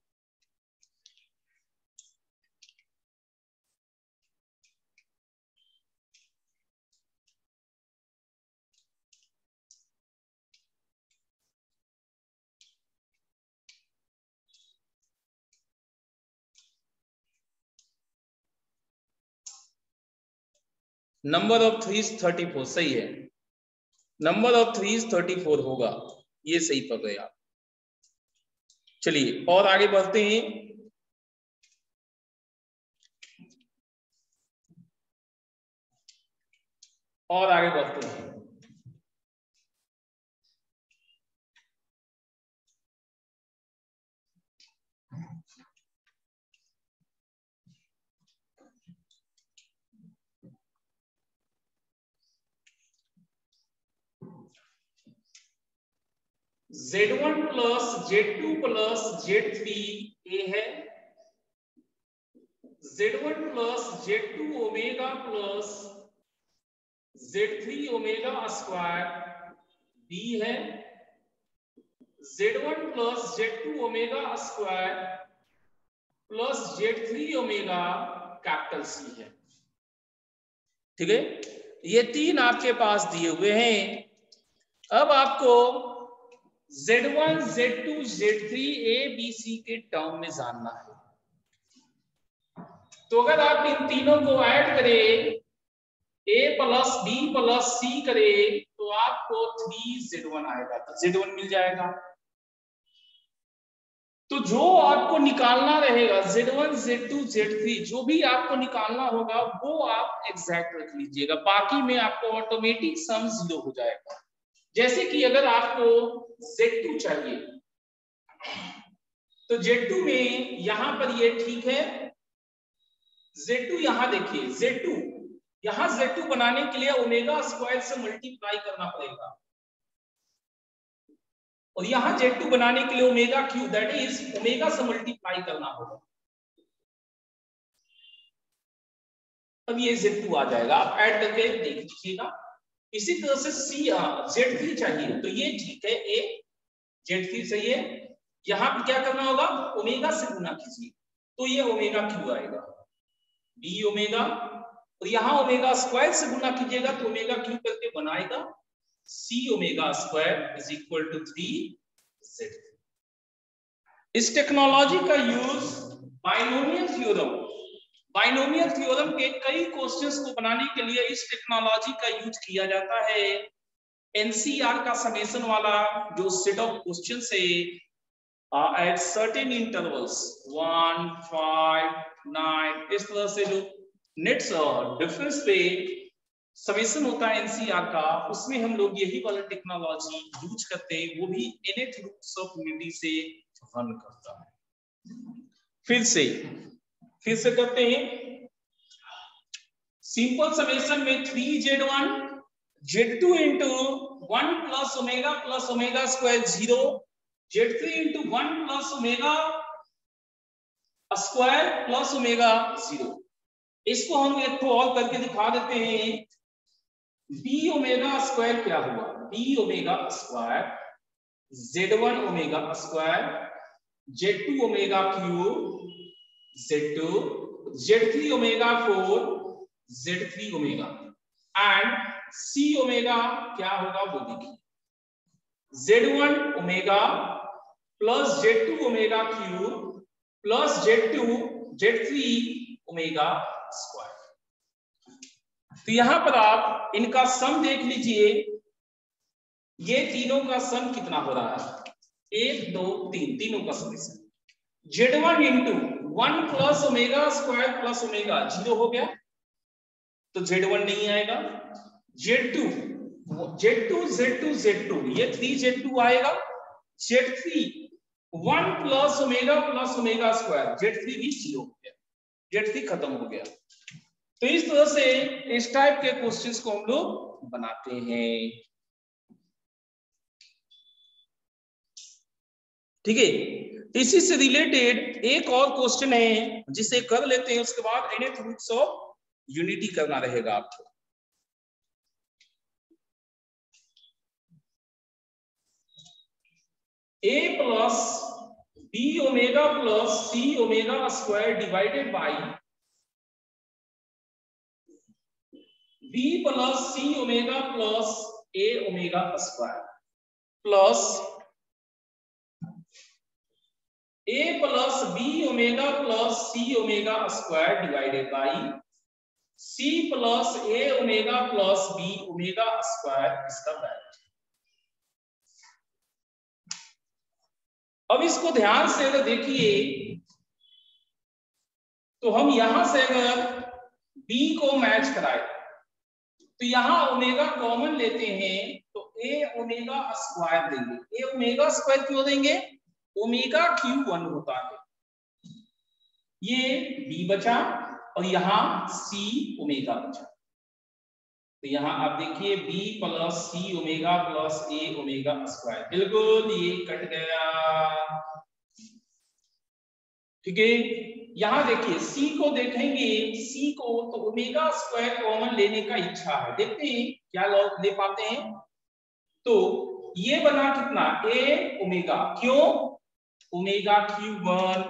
नंबर ऑफ 3 34 सही है, नंबर ऑफ 3 34 होगा, ये सही पकड़े आप। चलिए और आगे बढ़ते हैं, और आगे बढ़ते हैं। Z1 plus Z2 plus Z3 A है, Z1 plus Z2 omega plus Z3 omega square B है, Z1 plus Z2 omega square plus Z3 omega capital C है। ठीक है, ये 3 आपके पास दिए हुए हैं। अब आपको Z1 Z2 Z3 A B C के टर्म में जानना है। तो अगर आप इन तीनों को ऐड करें, a प्लस बी प्लस सी करें, तो आपको 3z1 आएगा, तो z1 मिल जाएगा। तो जो आपको निकालना रहेगा z1 z2 z3, जो भी आपको निकालना होगा वो आप एग्जैक्ट रख लीजिएगा, बाकी में आपको ऑटोमेटिक सम 0 हो जाएगा। जैसे कि अगर आपको z2 चाहिए, तो z2 में यहां पर ये ठीक है, z2 यहां देखिए, z2 यहां z2 बनाने के लिए ओमेगा स्क्वायर से मल्टीप्लाई करना पड़ेगा, और यहां z2 बनाने के लिए omega cube, that is omega से मल्टीप्लाई करना होगा, अब ये z2 आ जाएगा। आप ऐड करके देख लीजिएगा। इसी तरह से z3 चाहिए, तो ये ठीक है, a z3 सही है, यहां पे क्या करना होगा, ओमेगा से गुना कीजिए, तो ये ओमेगा क्यू आएगा, b ओमेगा, और यहां ओमेगा स्क्वायर से गुना कीजिएगा तो ओमेगा क्यू करके बनाएगा c omega square is equal to 3z। इस टेक्नोलॉजी का use binomial theorem, binomial theorem के कई क्वेश्चंस को बनाने के लिए इस टेक्नोलॉजी का यूज किया जाता है। एनसीआर का समेशन वाला जो सेट ऑफ क्वेश्चन से एट सर्टेन इंटरवल्स 1, 5, 9, इस तरह से जो नेट्स डिफरेंस पे समेशन होता है एनसीआर का, उसमें हम लोग यही वाला टेक्नोलॉजी यूज करते हैं, वो भी nth रूट्स ऑफ यूनिटी से रन करता है। फिर से करते हैं, सिंपल समेशन में 3z1 z2 into 1 plus omega square 0, z3 into 1 plus omega square plus omega 0। इसको हम एक तो और करके दिखा देते हैं। b ओमेगा स्क्वायर क्या हुआ, b omega square z1 omega square z2 omega cube z2 z3 omega 4 z3 omega, and c omega क्या होगा वो देखिए, z1 omega plus z2 omega cube plus z3 omega square. तो यहां पर आप इनका सम देख लीजिए, ये तीनों का सम कितना हो रहा है, 1 2 3, तीनों का summation z1 into 1 plus omega square plus omega 0 हो गया, तो z1 नहीं आएगा, z2 ये 3z2 आएगा, z3 1 plus omega square, z3 भी 0 हो गया, z3 खत्म हो गया। तो इस तरह से इस टाइप के क्वेश्चंस को हम लोग बनाते हैं, ठीक है। इसी से रिलेटेड एक और क्वेश्चन है जिसे कर लेते हैं, उसके बाद nth रूट्स ऑफ यूनिटी करना रहेगा आपको। a plus b omega plus c omega square divided by b plus c omega plus a omega square plus a plus b omega plus c omega square divided by c plus a omega plus b omega square, इसका value. अब इसको ध्यान से अगर देखिए, तो हम यहां से अगर b को मैच कराए, तो यहां ओमेगा कॉमन लेते हैं, तो a ओमेगा स्क्वायर देंगे, a ओमेगा स्क्वायर क्यों देंगे, ओमेगा क्यूब 1 होता है, ये b बचा और यहां c ओमेगा बचा, तो यहां आप देखिए b plus c omega plus a omega square, बिल्कुल ये कट गया, ठीक है। यहां देखिए c को देखेंगे, c को तो ओमेगा स्क्वायर कॉमन लेने का इच्छा है, देखते हैं क्या ले पाते हैं। तो ये बना कितना, a ओमेगा, क्यों, ओमेगा क्यूब 1,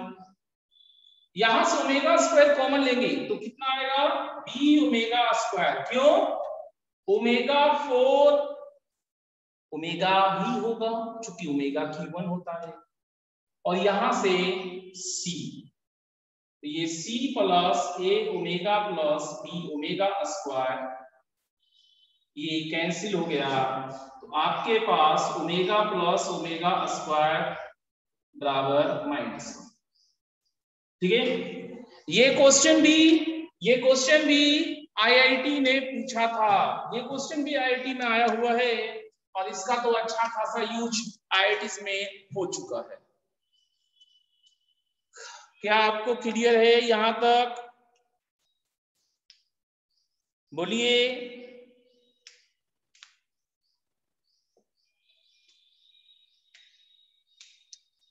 यहां से ओमेगा स्क्वायर कॉमन लेंगे तो कितना आएगा, b ओमेगा स्क्वायर, क्यों, ओमेगा 4 ओमेगा ही होगा चूंकि ओमेगा क्यूब 1 होता है, और यहां से c, तो ये c plus a omega plus b omega square ये कैंसिल हो गया, तो आपके पास ओमेगा प्लस ओमेगा स्क्वायर बराबर माइनस। ठीक है, ये क्वेश्चन भी आईआईटी ने पूछा था, ये क्वेश्चन भी आईआईटी में आया हुआ है और इसका तो अच्छा खासा यूज आईआईटी में हो चुका है। क्या आपको क्लियर है यहां तक? बोलिए।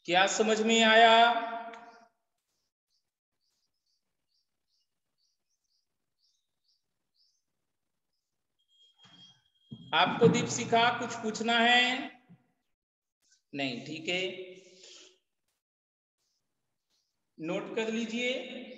क्या समझ में आया? आपको दीपशिखा कुछ पूछना है? नहीं, ठीक है, नोट कर लीजिए।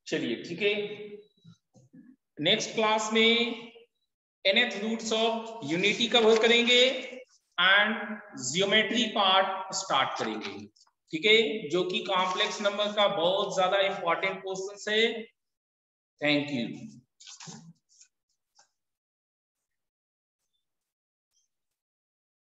चलिए ठीक है, नेक्स्ट क्लास में nth रूट्स ऑफ यूनिटी का वर्क करेंगे एंड जियोमेट्री पार्ट स्टार्ट करेंगे। ठीक है, जो कि कॉम्प्लेक्स नंबर का बहुत ज्यादा इंपॉर्टेंट क्वेश्चन है। Thank you.